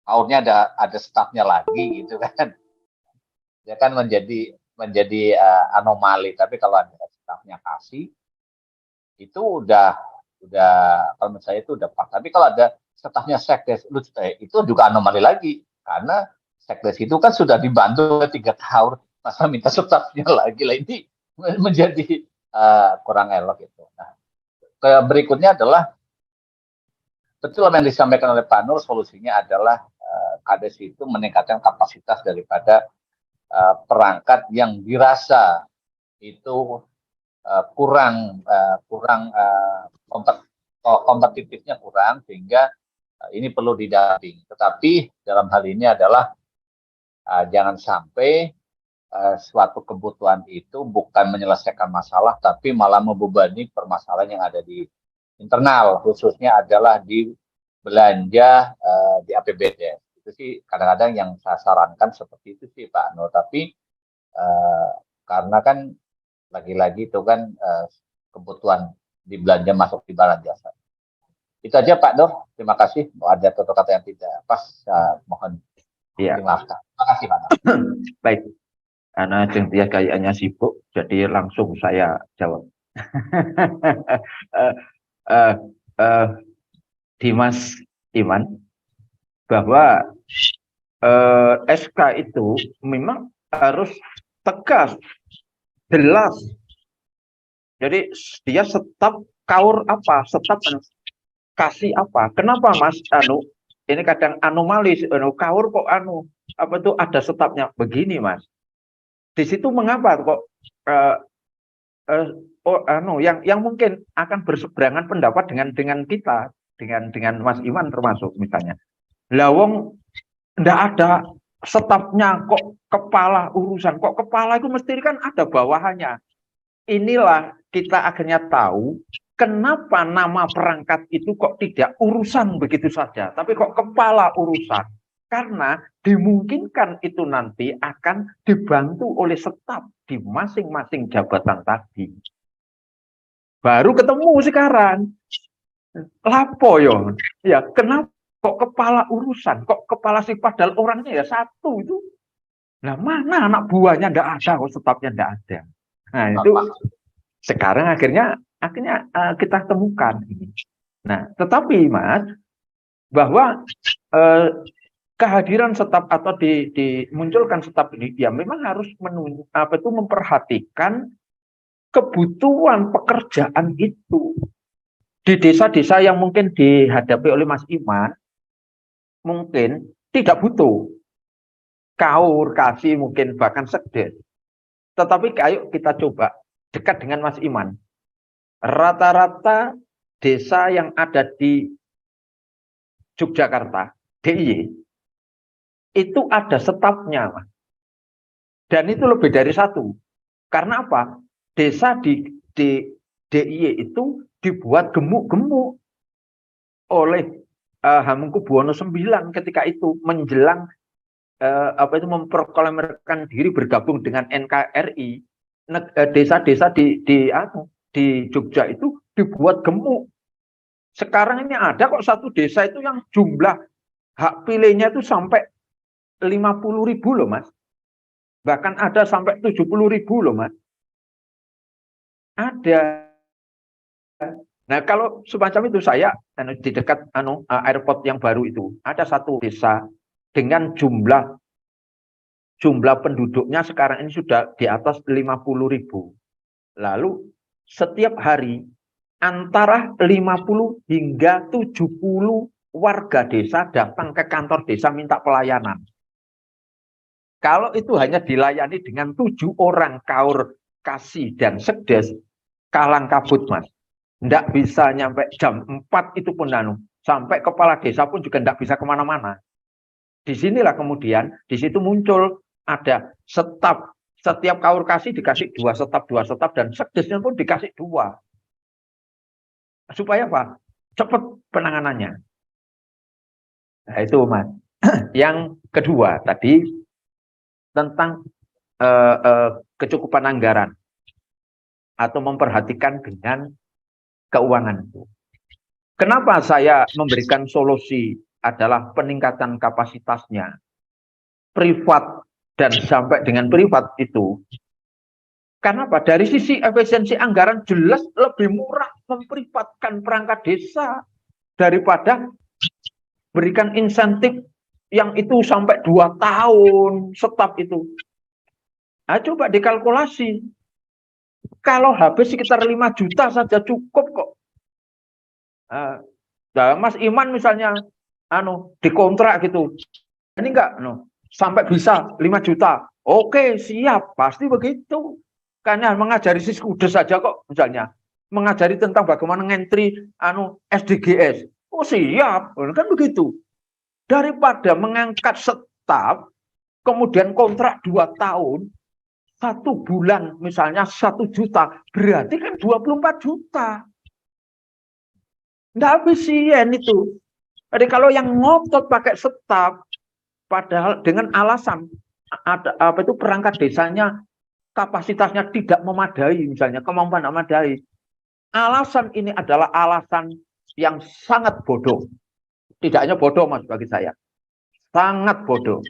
kaurnya ada stafnya lagi gitu kan, ya kan menjadi anomali. Tapi kalau ada stafnya kasih itu udah kalau menurut saya itu udah pas. Tapi kalau ada stafnya sekdes itu juga anomali lagi, karena sekdes itu kan sudah dibantu 3 tahun, masa minta stafnya lagi lah, ini menjadi kurang elok itu. Nah, berikutnya adalah betul apa yang disampaikan oleh Pak Nur, solusinya adalah Kades itu meningkatkan kapasitas daripada perangkat yang dirasa itu kurang kompetitifnya kurang, sehingga ini perlu didamping. Tetapi dalam hal ini adalah jangan sampai suatu kebutuhan itu bukan menyelesaikan masalah, tapi malah membebani permasalahan yang ada di internal, khususnya adalah di belanja di APBD. Itu sih kadang-kadang yang saya sarankan seperti itu sih Pak Nur. Tapi karena kan lagi-lagi itu kan kebutuhan di belanja masuk di barang jasa. Itu aja Pak Nur. Terima kasih. Kalau ada kata-kata yang tidak pas, mohon dimaafkan. Terima kasih Pak Nur. Baik. Karena Cynthia kayaknya sibuk, jadi langsung saya jawab. Dimas Iman, bahwa SK itu memang harus tegas, jelas. Jadi dia staf kaur apa, staf kasih apa. Kenapa Mas? Ini kadang anomali, kaur kok apa tuh ada stafnya begini Mas. Di situ mengapa kok yang mungkin akan berseberangan pendapat dengan kita, dengan Mas Iwan termasuk misalnya. Lawong ndak ada stafnya kok kepala urusan, kok kepala itu mesti kan ada bawahannya. Inilah kita akhirnya tahu kenapa nama perangkat itu kok tidak urusan begitu saja, tapi kok kepala urusan. Karena dimungkinkan itu nanti akan dibantu oleh staf di masing-masing jabatan tadi. Baru ketemu sekarang. Lapo yo. Ya, kenapa kok kepala urusan? Kok kepala sih padahal orangnya ya satu itu. Nah, mana anak buahnya ndak ada, kok stafnya ndak ada. Nah, itu sekarang akhirnya kita temukan ini. Nah, tetapi Mas, bahwa kehadiran staf atau dimunculkan staf ini, dia memang harus memperhatikan kebutuhan pekerjaan itu. Di desa-desa yang mungkin dihadapi oleh Mas Iman, mungkin tidak butuh kaur, kasih, mungkin bahkan sekdes. Tetapi ayo kita coba dekat dengan Mas Iman. Rata-rata desa yang ada di Yogyakarta, DIY, itu ada stafnya, Mas. Dan itu lebih dari satu. Karena apa? Desa di DIY itu dibuat gemuk-gemuk oleh Hamengkubuwono IX ketika itu menjelang memproklamirkan diri bergabung dengan NKRI. Desa-desa di Jogja itu dibuat gemuk. Sekarang ini ada kok satu desa itu yang jumlah hak pilihnya itu sampai 50.000 loh Mas. Bahkan ada sampai 70.000 loh Mas. Ada. Nah, kalau semacam itu saya di dekat airport yang baru itu ada satu desa dengan jumlah penduduknya sekarang ini sudah di atas 50.000. Lalu setiap hari antara 50 hingga 70 warga desa datang ke kantor desa minta pelayanan. Kalau itu hanya dilayani dengan 7 orang kaur kasih dan sekdes, kalang kabut Mas. Nggak bisa nyampe jam 4 itu pun sampai kepala desa pun juga nggak bisa kemana-mana. Disinilah kemudian di situ muncul ada staf, setiap kaur kasih dikasih 2 staf dan sekdesnya pun dikasih 2. Supaya apa? Cepat penanganannya. Nah, itu Mas. Yang kedua tadi tentang kecukupan anggaran atau memperhatikan dengan keuangan itu. Kenapa saya memberikan solusi adalah peningkatan kapasitasnya privat dan sampai dengan privat itu? Karena apa? Dari sisi efisiensi anggaran jelas lebih murah memprivatkan perangkat desa daripada berikan insentif yang itu sampai 2 tahun staf itu. Nah, coba dikalkulasi. Kalau habis sekitar 5 juta saja cukup kok. Nah, Mas Iman misalnya dikontrak gitu. Ini enggak sampai bisa 5 juta. Oke, siap, pasti begitu. Karena mengajari siskudes saja kok misalnya. Mengajari tentang bagaimana ngentri SDGs. Oh, siap. Kan begitu. Daripada mengangkat staf kemudian kontrak 2 tahun, 1 bulan misalnya 1 juta, berarti kan 24 juta. Nggak efisien itu. Jadi kalau yang ngotot pakai staf, padahal dengan alasan ada perangkat desanya kapasitasnya tidak memadai, misalnya kemampuan tidak memadai. Alasan ini adalah alasan yang sangat bodoh. Tidak hanya bodoh Mas bagi saya, sangat bodoh.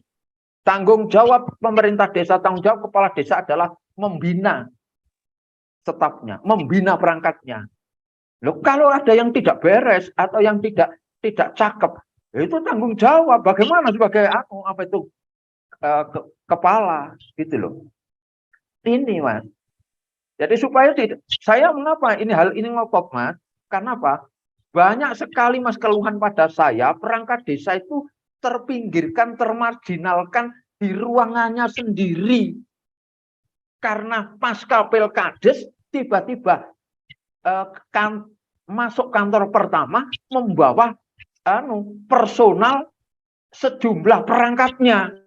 Tanggung jawab pemerintah desa, tanggung jawab kepala desa adalah membina stafnya, membina perangkatnya. Loh, kalau ada yang tidak beres atau yang tidak cakep, Ya, itu tanggung jawab. Bagaimana sebagai kepala gitu loh. Ini Mas. Jadi supaya tidak, saya mengapa hal ini ngotot Mas? Karena apa? Banyak sekali Mas keluhan pada saya, perangkat desa itu terpinggirkan, termarginalkan di ruangannya sendiri. Karena pasca Pilkades tiba-tiba masuk kantor pertama membawa personal sejumlah perangkatnya.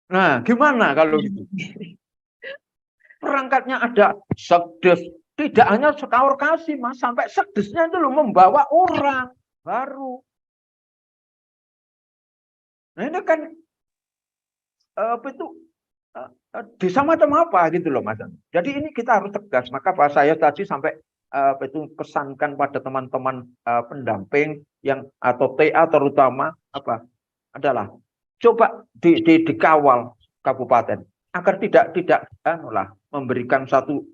Nah, gimana kalau gitu? Perangkatnya ada sekdes, tidak hanya sekawar kasih Mas, sampai sekdesnya itu loh membawa orang baru. Nah, ini kan desa macam apa gitu loh Mas. Jadi ini kita harus tegas. Maka Pak saya tadi sampai pesankan pada teman-teman pendamping yang atau TA terutama adalah coba dikawal kabupaten agar tidak memberikan satu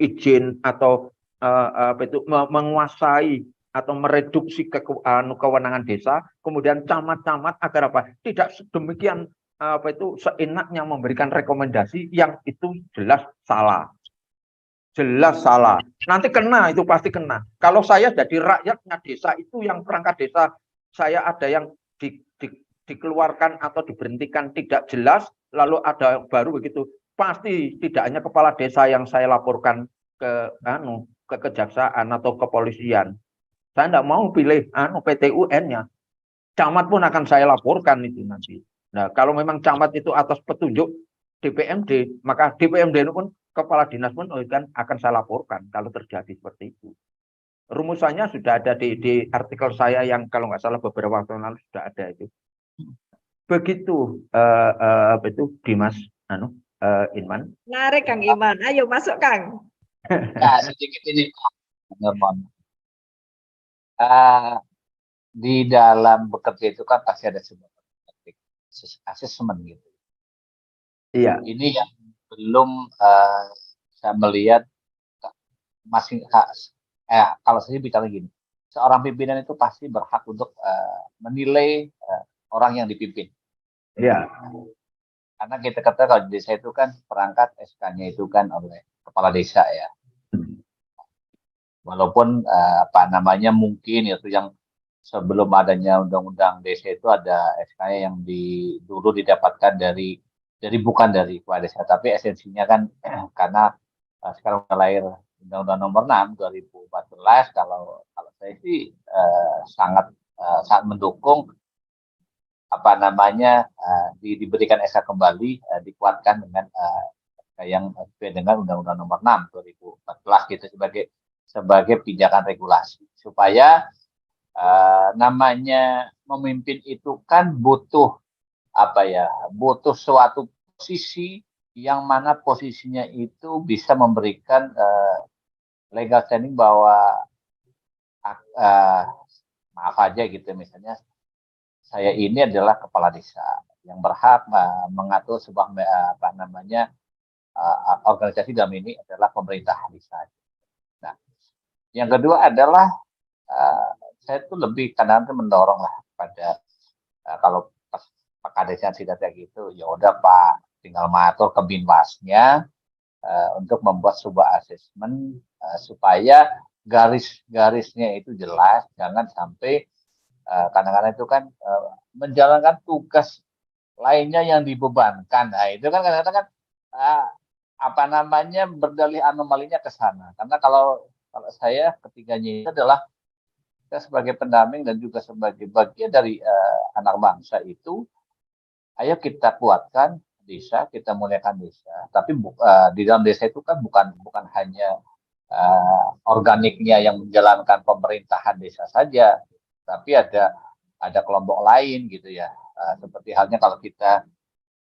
izin atau menguasai atau mereduksi kewenangan desa, kemudian camat-camat agar tidak sedemikian seenaknya memberikan rekomendasi yang itu jelas salah. Jelas salah. Nanti kena, itu pasti kena. Kalau saya jadi rakyatnya desa itu yang perangkat desa saya ada yang dikeluarkan atau diberhentikan tidak jelas, lalu ada baru begitu. Pasti tidak hanya kepala desa yang saya laporkan ke kejaksaan atau kepolisian. Saya tidak mau pilih PT UN-nya. Camat pun akan saya laporkan itu nanti. Nah, kalau memang camat itu atas petunjuk DPMD, maka DPMD itu pun kepala dinas pun akan saya laporkan kalau terjadi seperti itu. Rumusannya sudah ada di artikel saya yang kalau nggak salah beberapa waktu lalu sudah ada itu. Begitu Dimas Inman. Menarik Kang Iman, ayo masuk Kang. Nah, sedikit ini di dalam bekerja itu kan pasti ada sebuah asesmen gitu. Iya. Ini yang belum saya melihat masih kalau saya bicara gini, seorang pimpinan itu pasti berhak untuk menilai orang yang dipimpin. Iya. Karena kita kata kalau di desa itu kan perangkat SK-nya itu kan oleh kepala desa ya. Walaupun mungkin itu yang sebelum adanya undang-undang desa itu ada SK-nya yang dulu didapatkan bukan dari kepala desa, tapi esensinya kan karena sekarang udah lahir Undang-Undang Nomor 6 2014, kalau saya sih sangat mendukung diberikan SK kembali, dikuatkan dengan yang sesuai dengan Undang-Undang Nomor 6 2014 gitu sebagai pijakan regulasi, supaya namanya memimpin itu kan butuh suatu posisi yang mana posisinya itu bisa memberikan legal standing bahwa maaf aja gitu, misalnya saya ini adalah kepala desa yang berhak mengatur sebuah organisasi dalam ini adalah pemerintah desa. Nah, yang kedua adalah saya tuh lebih kadang-kadang mendorong lah pada kalau Pak Kadesnya tidak kayak gitu, ya udah Pak tinggal mengatur ke Binwasnya untuk membuat sebuah asesmen supaya garis-garisnya itu jelas, jangan sampai kadang-kadang itu kan menjalankan tugas lainnya yang dibebankan. Nah, itu kan kadang-kadang kan berdalih anomalinya ke sana. Karena kalau saya ketiganya itu adalah kita sebagai pendamping dan juga sebagai bagian dari anak bangsa itu, ayo kita kuatkan desa, kita muliakan desa. Tapi di dalam desa itu kan bukan hanya organiknya yang menjalankan pemerintahan desa saja, tapi ada kelompok lain gitu ya. Seperti halnya kalau kita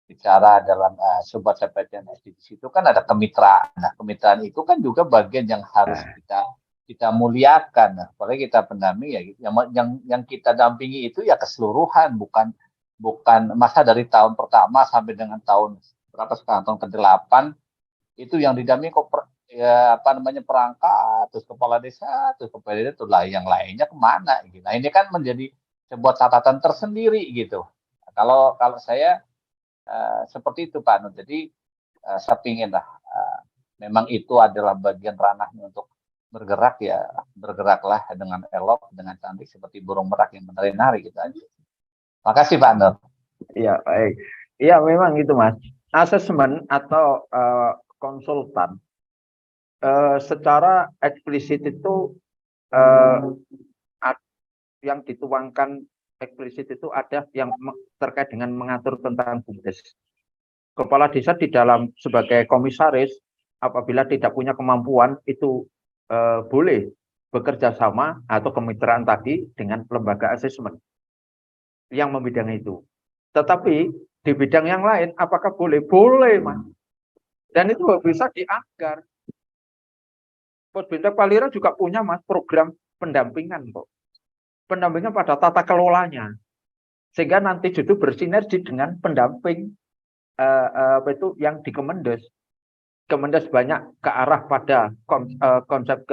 bicara dalam sebuah seperti SDGs itu kan ada kemitraan. Nah, kemitraan itu kan juga bagian yang harus kita muliakan. Nah, apalagi kita pendamping ya, yang kita dampingi itu ya keseluruhan, bukan masa dari tahun pertama sampai dengan tahun berapa sekarang, tahun ke-8 itu yang didampingi kok ya apa namanya perangkat, terus kepala desa, terus kepala desa, terus lah yang lainnya kemana gitu. Nah ini kan menjadi sebuah catatan tersendiri gitu. Kalau kalau saya seperti itu Pak Nur. Jadi saya ingin lah memang itu adalah bagian ranahnya untuk bergerak ya bergeraklah dengan elok, dengan cantik seperti burung merak yang menari-nari gitu aja. Makasih Pak Nur. Iya, baik. Iya, memang itu, Mas. Asesmen atau konsultan secara eksplisit itu yang dituangkan eksplisit itu ada yang terkait dengan mengatur tentang BUMDes. Kepala desa di dalam sebagai komisaris apabila tidak punya kemampuan itu boleh bekerja sama atau kemitraan tadi dengan lembaga asesmen yang membidangi itu. Tetapi di bidang yang lain apakah boleh? Boleh, Mas. Dan itu bisa dianggar. Posbintek Palira juga punya, Mas, program pendampingan kok. Pendampingan pada tata kelolanya. Sehingga nanti justru bersinergi dengan pendamping apa itu yang di Kemendes. Kemendes banyak ke arah pada konsep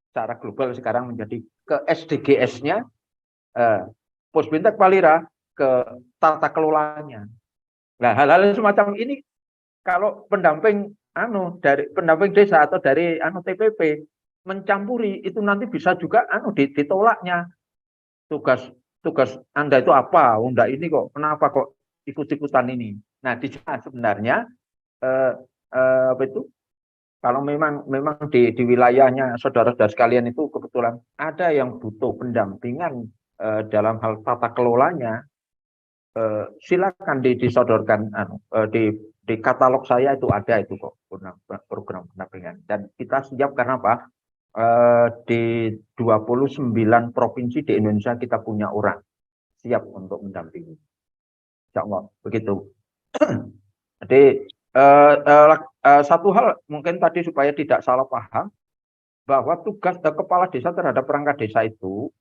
secara global sekarang menjadi ke SDGs-nya, Posbintek Palira ke tata kelolanya. Nah, hal-hal semacam ini kalau pendamping dari pendamping desa atau dari TPP mencampuri itu nanti bisa juga ditolaknya. Tugas Anda itu apa? Enggak ini kok. Kenapa kok ikut-ikutan ini? Nah, di sana sebenarnya apa itu? Kalau memang di wilayahnya saudara-saudara sekalian itu kebetulan ada yang butuh pendampingan dalam hal tata kelolanya, silakan disodorkan di katalog saya itu ada itu kok program pendampingan. Dan kita siap karena apa? Di 29 provinsi di Indonesia kita punya orang siap untuk mendampingi. Insya Allah begitu. Jadi satu hal mungkin tadi supaya tidak salah paham bahwa tugas kepala desa terhadap perangkat desa itu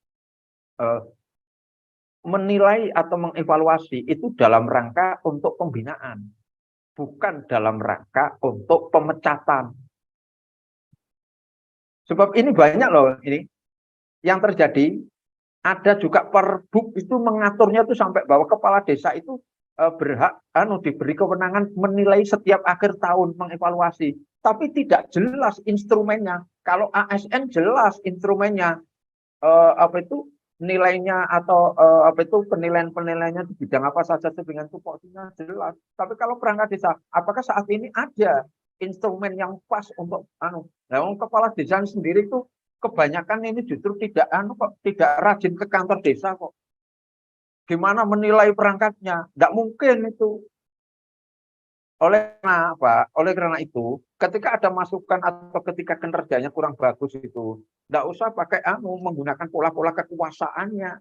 menilai atau mengevaluasi itu dalam rangka untuk pembinaan, bukan dalam rangka untuk pemecatan. Sebab ini banyak loh ini yang terjadi. Ada juga perbuk itu mengaturnya itu sampai bahwa kepala desa itu berhak diberi kewenangan menilai setiap akhir tahun, mengevaluasi, tapi tidak jelas instrumennya. Kalau ASN jelas instrumennya, apa itu nilainya atau apa itu penilaian-penilaiannya di bidang apa saja dengan tupoksinya jelas. Tapi kalau perangkat desa, apakah saat ini ada instrumen yang pas untuk kepala desa sendiri itu kebanyakan ini justru tidak rajin ke kantor desa kok. Gimana menilai perangkatnya? Tidak mungkin itu. Oleh karena itu, ketika ada masukan atau ketika kinerjanya kurang bagus itu, tidak usah pakai menggunakan pola-pola kekuasaannya.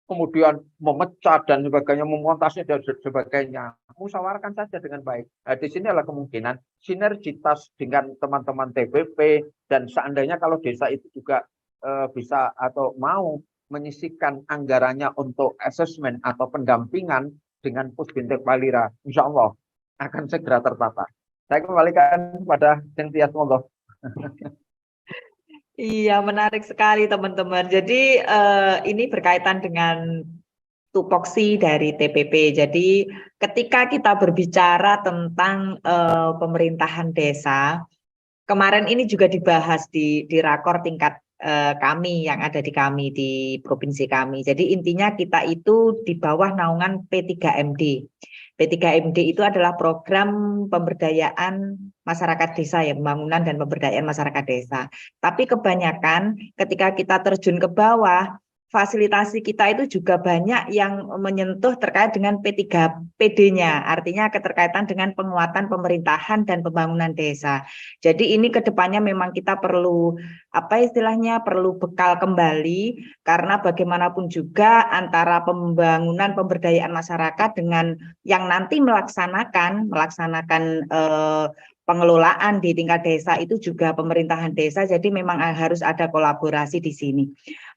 Kemudian memecat dan sebagainya, memontasnya dan sebagainya. Musyawarahkan saja dengan baik. Nah, di sini adalah kemungkinan sinergitas dengan teman-teman TPP dan seandainya kalau desa itu juga bisa atau mau menyisihkan anggarannya untuk asesmen atau pendampingan dengan Posbintek Palira, insya Allah akan segera tertata. Saya kembalikan kepada Cynthia, monggo. Iya, menarik sekali teman-teman. Jadi ini berkaitan dengan tupoksi dari TPP. Jadi ketika kita berbicara tentang pemerintahan desa, kemarin ini juga dibahas di rakor tingkat kami yang ada di provinsi kami. Jadi intinya kita itu di bawah naungan P3MD. P3MD itu adalah program pemberdayaan masyarakat desa ya, pembangunan dan pemberdayaan masyarakat desa. Tapi kebanyakan ketika kita terjun ke bawah, fasilitasi kita itu juga banyak yang menyentuh terkait dengan P3PD-nya, artinya keterkaitan dengan penguatan pemerintahan dan pembangunan desa. Jadi ini kedepannya memang kita perlu perlu bekal kembali, karena bagaimanapun juga antara pembangunan pemberdayaan masyarakat dengan yang nanti melaksanakan pengelolaan di tingkat desa itu juga pemerintahan desa, jadi memang harus ada kolaborasi di sini.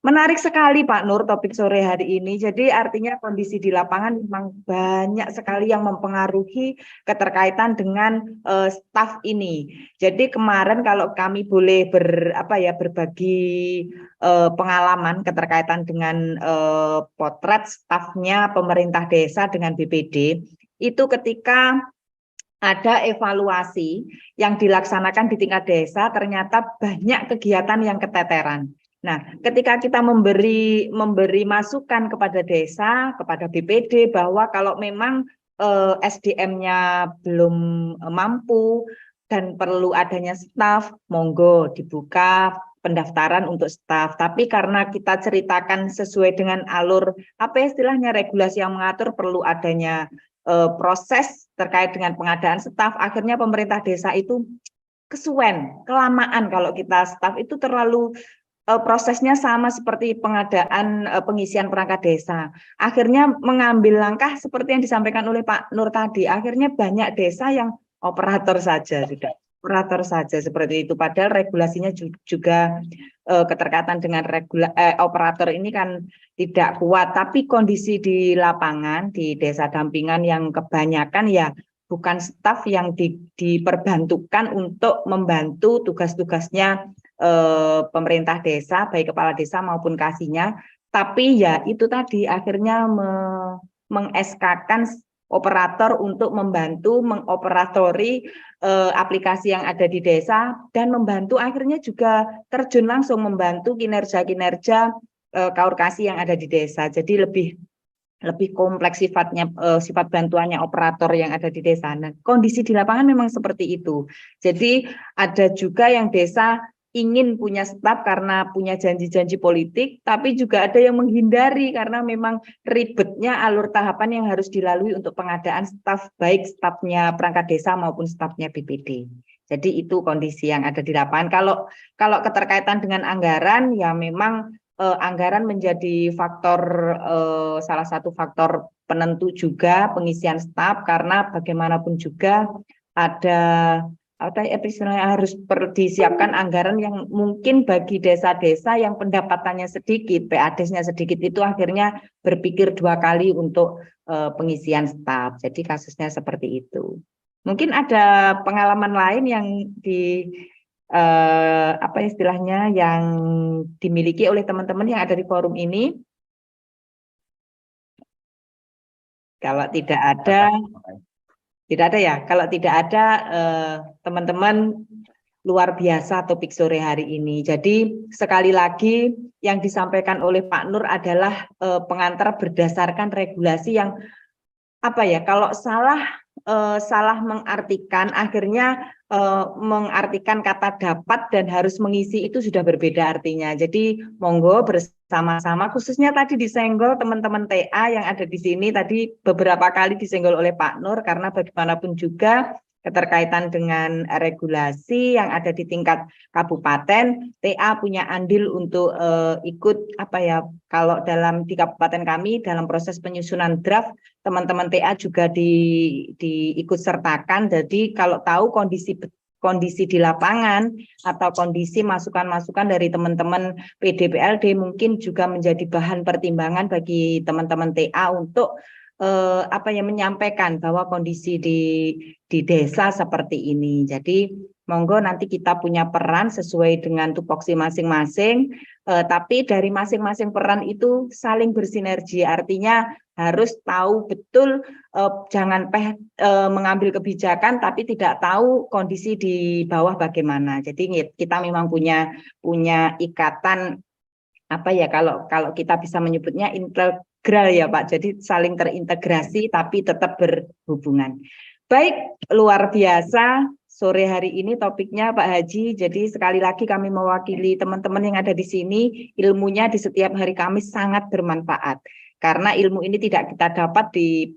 Menarik sekali Pak Nur topik sore hari ini, jadi artinya kondisi di lapangan memang banyak sekali yang mempengaruhi keterkaitan dengan staf ini. Jadi kemarin kalau kami boleh berbagi pengalaman keterkaitan dengan potret stafnya pemerintah desa dengan BPD, itu ketika ada evaluasi yang dilaksanakan di tingkat desa, ternyata banyak kegiatan yang keteteran. Nah, ketika kita memberi masukan kepada desa, kepada BPD bahwa kalau memang SDM-nya belum mampu dan perlu adanya staf, monggo dibuka pendaftaran untuk staf. Tapi karena kita ceritakan sesuai dengan alur istilahnya regulasi yang mengatur perlu adanya proses terkait dengan pengadaan staf, akhirnya pemerintah desa itu kelamaan. Kalau kita staf itu terlalu prosesnya sama seperti pengadaan pengisian perangkat desa. Akhirnya mengambil langkah seperti yang disampaikan oleh Pak Nur tadi. Akhirnya banyak desa yang operator saja seperti itu. Padahal regulasinya juga keterkaitan dengan operator ini kan tidak kuat. Tapi kondisi di lapangan di desa dampingan yang kebanyakan ya bukan staf yang diperbantukan untuk membantu tugas-tugasnya pemerintah desa, baik kepala desa maupun kasihnya, tapi ya itu tadi akhirnya meng-SK-kan operator untuk membantu mengoperatori aplikasi yang ada di desa dan membantu akhirnya juga terjun langsung membantu kinerja-kinerja kaur kasih yang ada di desa. Jadi lebih kompleks sifatnya, sifat bantuannya operator yang ada di desa. Nah, kondisi di lapangan memang seperti itu. Jadi ada juga yang desa ingin punya staf karena punya janji-janji politik, tapi juga ada yang menghindari karena memang ribetnya alur tahapan yang harus dilalui untuk pengadaan staf, baik stafnya perangkat desa maupun stafnya BPD. Jadi itu kondisi yang ada di lapangan. Kalau keterkaitan dengan anggaran, ya memang anggaran menjadi salah satu faktor penentu juga pengisian staf, karena bagaimanapun juga ada harus disiapkan anggaran yang mungkin bagi desa-desa yang pendapatannya sedikit, PAD-nya sedikit, itu akhirnya berpikir 2 kali untuk pengisian staf. Jadi kasusnya seperti itu. Mungkin ada pengalaman lain yang istilahnya yang dimiliki oleh teman-teman yang ada di forum ini. Kalau tidak ada ya. Kalau tidak ada, teman-teman, luar biasa topik sore hari ini. Jadi sekali lagi yang disampaikan oleh Pak Nur adalah pengantar berdasarkan regulasi yang kalau salah mengartikan, akhirnya mengartikan kata dapat dan harus mengisi itu sudah berbeda artinya. Jadi monggo bersama-sama, khususnya tadi disenggol teman-teman TA yang ada di sini, tadi beberapa kali disenggol oleh Pak Nur, karena bagaimanapun juga keterkaitan dengan regulasi yang ada di tingkat kabupaten, TA punya andil untuk ikut kalau di kabupaten kami dalam proses penyusunan draft, teman-teman TA juga diikut sertakan. Jadi kalau tahu kondisi di lapangan atau kondisi masukan-masukan dari teman-teman PDPLD mungkin juga menjadi bahan pertimbangan bagi teman-teman TA untuk menyampaikan bahwa kondisi di desa seperti ini. Jadi monggo nanti kita punya peran sesuai dengan tupoksi masing-masing, tapi dari masing-masing peran itu saling bersinergi, artinya harus tahu betul, jangan mengambil kebijakan tapi tidak tahu kondisi di bawah bagaimana. Jadi kita memang punya ikatan kalau kita bisa menyebutnya integral ya Pak, jadi saling terintegrasi tapi tetap berhubungan. Baik, luar biasa sore hari ini topiknya Pak Haji. Jadi sekali lagi kami mewakili teman-teman yang ada di sini, ilmunya di setiap hari Kamis sangat bermanfaat. Karena ilmu ini tidak kita dapat di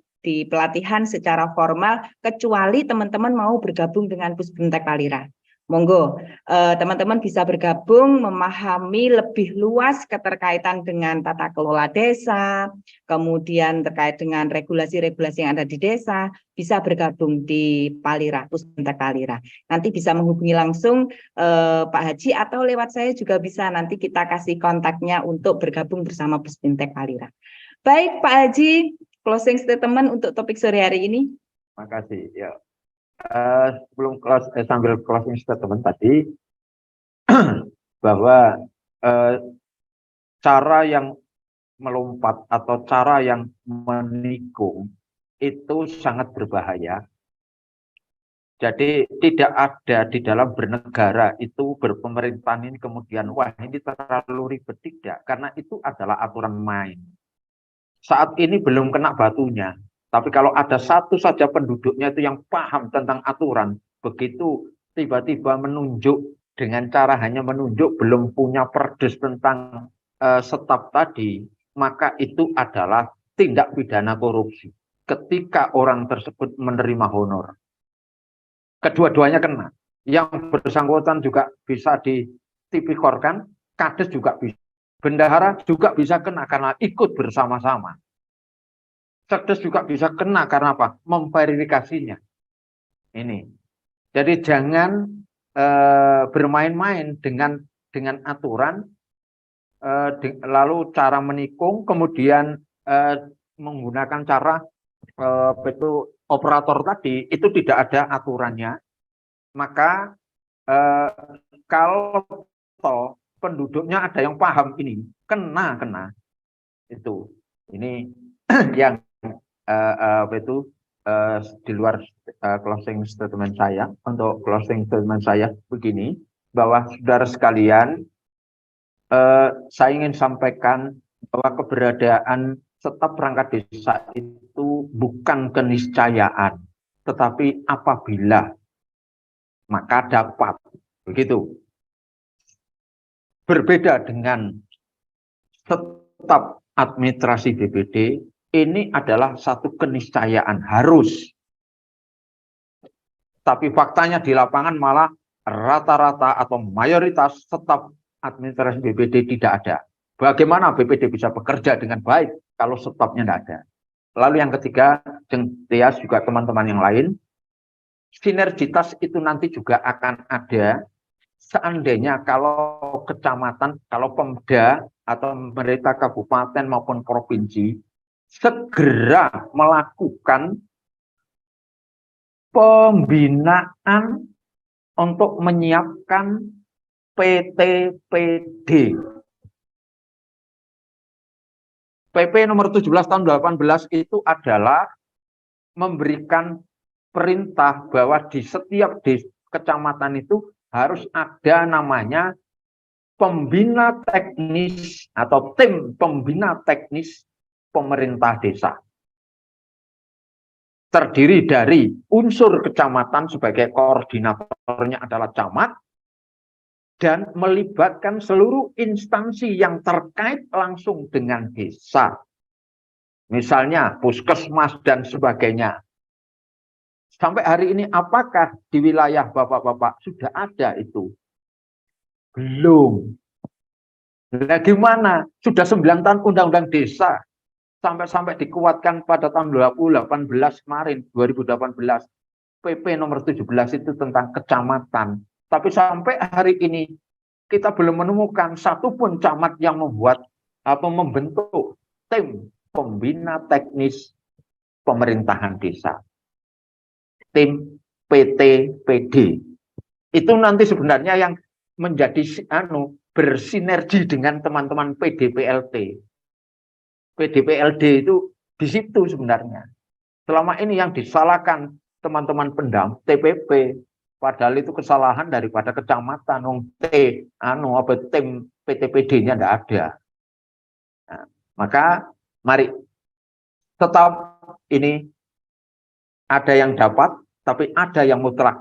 pelatihan secara formal, kecuali teman-teman mau bergabung dengan Pusbuntek Palira. Monggo, teman-teman bisa bergabung memahami lebih luas keterkaitan dengan tata kelola desa, kemudian terkait dengan regulasi-regulasi yang ada di desa, bisa bergabung di Palira, Puspintek Palira. Nanti bisa menghubungi langsung Pak Haji atau lewat saya juga bisa, nanti kita kasih kontaknya untuk bergabung bersama Puspintek Palira. Baik Pak Haji, closing statement untuk topik sore hari ini. Makasih. Ya. Sebelum sambil closing statement tadi bahwa cara yang melompat atau cara yang menikung itu sangat berbahaya. Jadi tidak ada di dalam bernegara itu berpemerintahan ini kemudian wah ini terlalu ribet, tidak, karena itu adalah aturan main. Saat ini belum kena batunya, tapi kalau ada satu saja penduduknya itu yang paham tentang aturan, begitu tiba-tiba menunjuk dengan cara hanya menunjuk, belum punya perdes tentang staf tadi, maka itu adalah tindak pidana korupsi. Ketika orang tersebut menerima honor, kedua-duanya kena. Yang bersangkutan juga bisa ditipikorkan, kades juga bisa. Bendahara juga bisa kena karena ikut bersama-sama. Sekdes juga bisa kena karena apa? Memverifikasinya. Ini. Jadi jangan bermain-main dengan aturan, lalu cara menikung, kemudian menggunakan cara itu operator tadi, itu tidak ada aturannya. Maka kalau penduduknya ada yang paham ini, kena itu. Ini yang itu di luar closing statement saya. Untuk closing statement saya begini, bahwa saudara sekalian, saya ingin sampaikan bahwa keberadaan staf perangkat desa itu bukan keniscayaan, tetapi apabila maka dapat, begitu. Berbeda dengan staf administrasi BPD, ini adalah satu keniscayaan, harus. Tapi faktanya di lapangan malah rata-rata atau mayoritas staf administrasi BPD tidak ada. Bagaimana BPD bisa bekerja dengan baik kalau stafnya tidak ada? Lalu yang ketiga, Tias juga teman-teman yang lain, sinergitas itu nanti juga akan ada seandainya kalau kecamatan, kalau Pemda atau pemerintah kabupaten maupun provinsi segera melakukan pembinaan untuk menyiapkan PTPD. PP nomor 17 tahun 18 itu adalah memberikan perintah bahwa di setiap kecamatan itu harus ada namanya pembina teknis atau tim pembina teknis pemerintah desa. Terdiri dari unsur kecamatan sebagai koordinatornya adalah camat, dan melibatkan seluruh instansi yang terkait langsung dengan desa. Misalnya puskesmas dan sebagainya. Sampai hari ini apakah di wilayah Bapak-Bapak sudah ada itu? Belum. Nah, gimana? Sudah 9 tahun undang-undang desa. Sampai dikuatkan pada tahun 2018 kemarin, 2018. PP nomor 17 itu tentang kecamatan. Tapi sampai hari ini kita belum menemukan satupun camat yang membuat atau membentuk tim pembina teknis pemerintahan desa. Tim PTPD. Itu nanti sebenarnya yang menjadi bersinergi dengan teman-teman PDPLT. PDPLD itu di situ sebenarnya. Selama ini yang disalahkan teman-teman pendam TPP, padahal itu kesalahan daripada kecamatan. Tim PTPD-nya tidak ada. Nah, maka mari tetap ini ada yang dapat, tapi ada yang mutlak.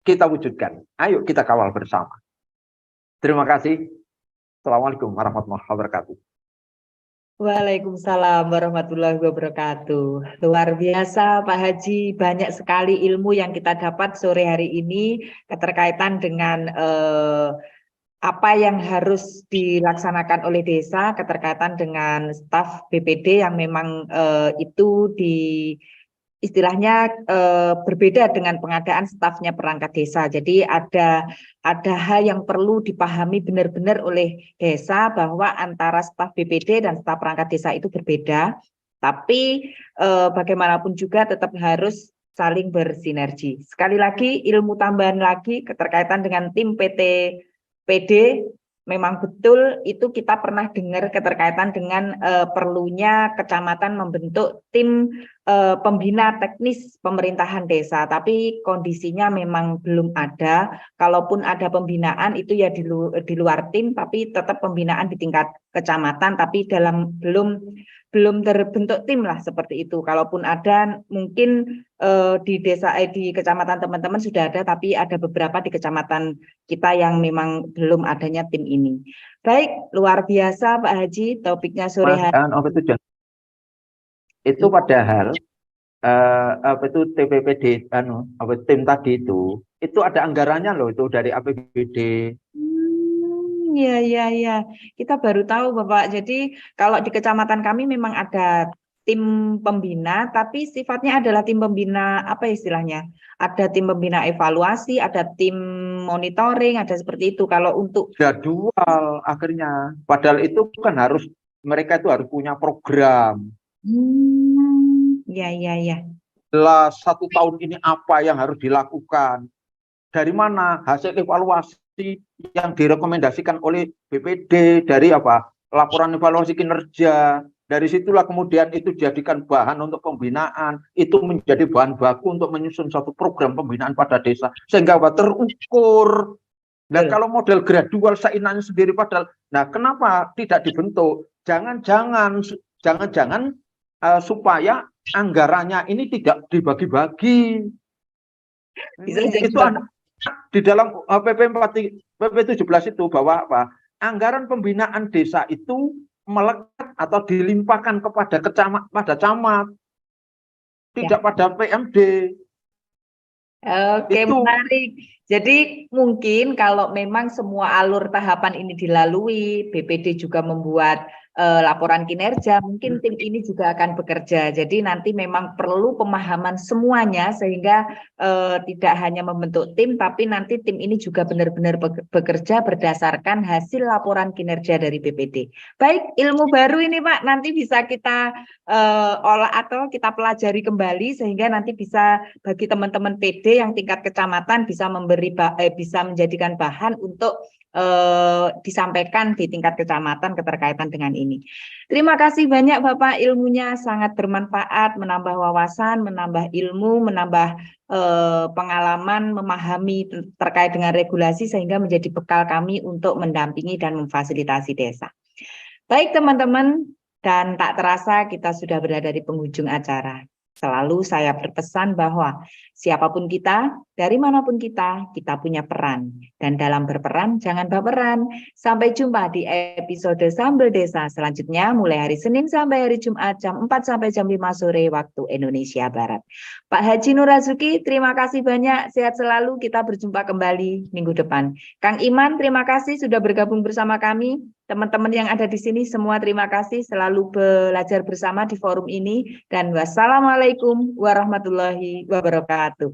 Kita wujudkan. Ayo kita kawal bersama. Terima kasih. Assalamualaikum warahmatullahi wabarakatuh. Waalaikumsalam warahmatullahi wabarakatuh. Luar biasa Pak Haji, banyak sekali ilmu yang kita dapat sore hari ini keterkaitan dengan apa yang harus dilaksanakan oleh desa, keterkaitan dengan staf BPD yang memang itu istilahnya berbeda dengan pengadaan stafnya perangkat desa. Jadi ada hal yang perlu dipahami benar-benar oleh desa bahwa antara staf BPD dan staf perangkat desa itu berbeda. Tapi bagaimanapun juga tetap harus saling bersinergi. Sekali lagi ilmu tambahan lagi keterkaitan dengan tim PT PD memang betul itu kita pernah dengar keterkaitan dengan perlunya kecamatan membentuk tim pembina teknis pemerintahan desa, tapi kondisinya memang belum ada. Kalaupun ada pembinaan itu ya di luar tim, tapi tetap pembinaan di tingkat kecamatan, tapi belum terbentuk tim lah seperti itu. Kalaupun ada mungkin di desa di kecamatan teman-teman sudah ada, tapi ada beberapa di kecamatan kita yang memang belum adanya tim ini. Baik, luar biasa Pak Haji, topiknya sore hari. Itu padahal apa itu TPPD tim tadi itu ada anggarannya loh, itu dari APBD. Ya. Kita baru tahu Bapak. Jadi kalau di kecamatan kami memang ada tim pembina, tapi sifatnya adalah tim pembina apa istilahnya? Ada tim pembina evaluasi, ada tim monitoring, ada seperti itu. Kalau untuk jadwal akhirnya, padahal itu kan mereka itu harus punya program. Ya. Lah 1 tahun ini apa yang harus dilakukan? Dari mana hasil evaluasi yang direkomendasikan oleh BPD, dari apa? Laporan evaluasi kinerja. Dari situlah kemudian itu dijadikan bahan untuk pembinaan, itu menjadi bahan baku untuk menyusun satu program pembinaan pada desa sehingga terukur. Nah, kalau model gradual sainannya sendiri padahal, nah kenapa tidak dibentuk? Jangan-jangan supaya anggarannya ini tidak dibagi-bagi. Itu di dalam PP 17 itu bahwa apa? Anggaran pembinaan desa itu melekat atau dilimpahkan kepada camat, tidak pada PMD. Oke, menarik. Jadi mungkin kalau memang semua alur tahapan ini dilalui, BPD juga membuat laporan kinerja, mungkin tim ini juga akan bekerja. Jadi nanti memang perlu pemahaman semuanya sehingga tidak hanya membentuk tim, tapi nanti tim ini juga benar-benar bekerja berdasarkan hasil laporan kinerja dari BPD. Baik, ilmu baru ini Pak, nanti bisa kita olah atau kita pelajari kembali sehingga nanti bisa bagi teman-teman PD yang tingkat kecamatan bisa menjadikan bahan untuk disampaikan di tingkat kecamatan keterkaitan dengan ini. Terima kasih banyak Bapak, ilmunya sangat bermanfaat, menambah wawasan, menambah ilmu, menambah pengalaman, memahami terkait dengan regulasi sehingga menjadi bekal kami untuk mendampingi dan memfasilitasi desa. Baik teman-teman, dan tak terasa kita sudah berada di penghujung acara. Selalu saya berpesan bahwa siapapun kita, dari manapun kita punya peran. Dan dalam berperan, jangan baperan. Sampai jumpa di episode Sambel Desa selanjutnya, mulai hari Senin sampai hari Jumat, jam 4 sampai jam 5 sore waktu Indonesia Barat. Pak Haji Nur Razuki, terima kasih banyak. Sehat selalu, kita berjumpa kembali minggu depan. Kang Iman, terima kasih sudah bergabung bersama kami. Teman-teman yang ada di sini semua terima kasih, selalu belajar bersama di forum ini, dan wassalamualaikum warahmatullahi wabarakatuh.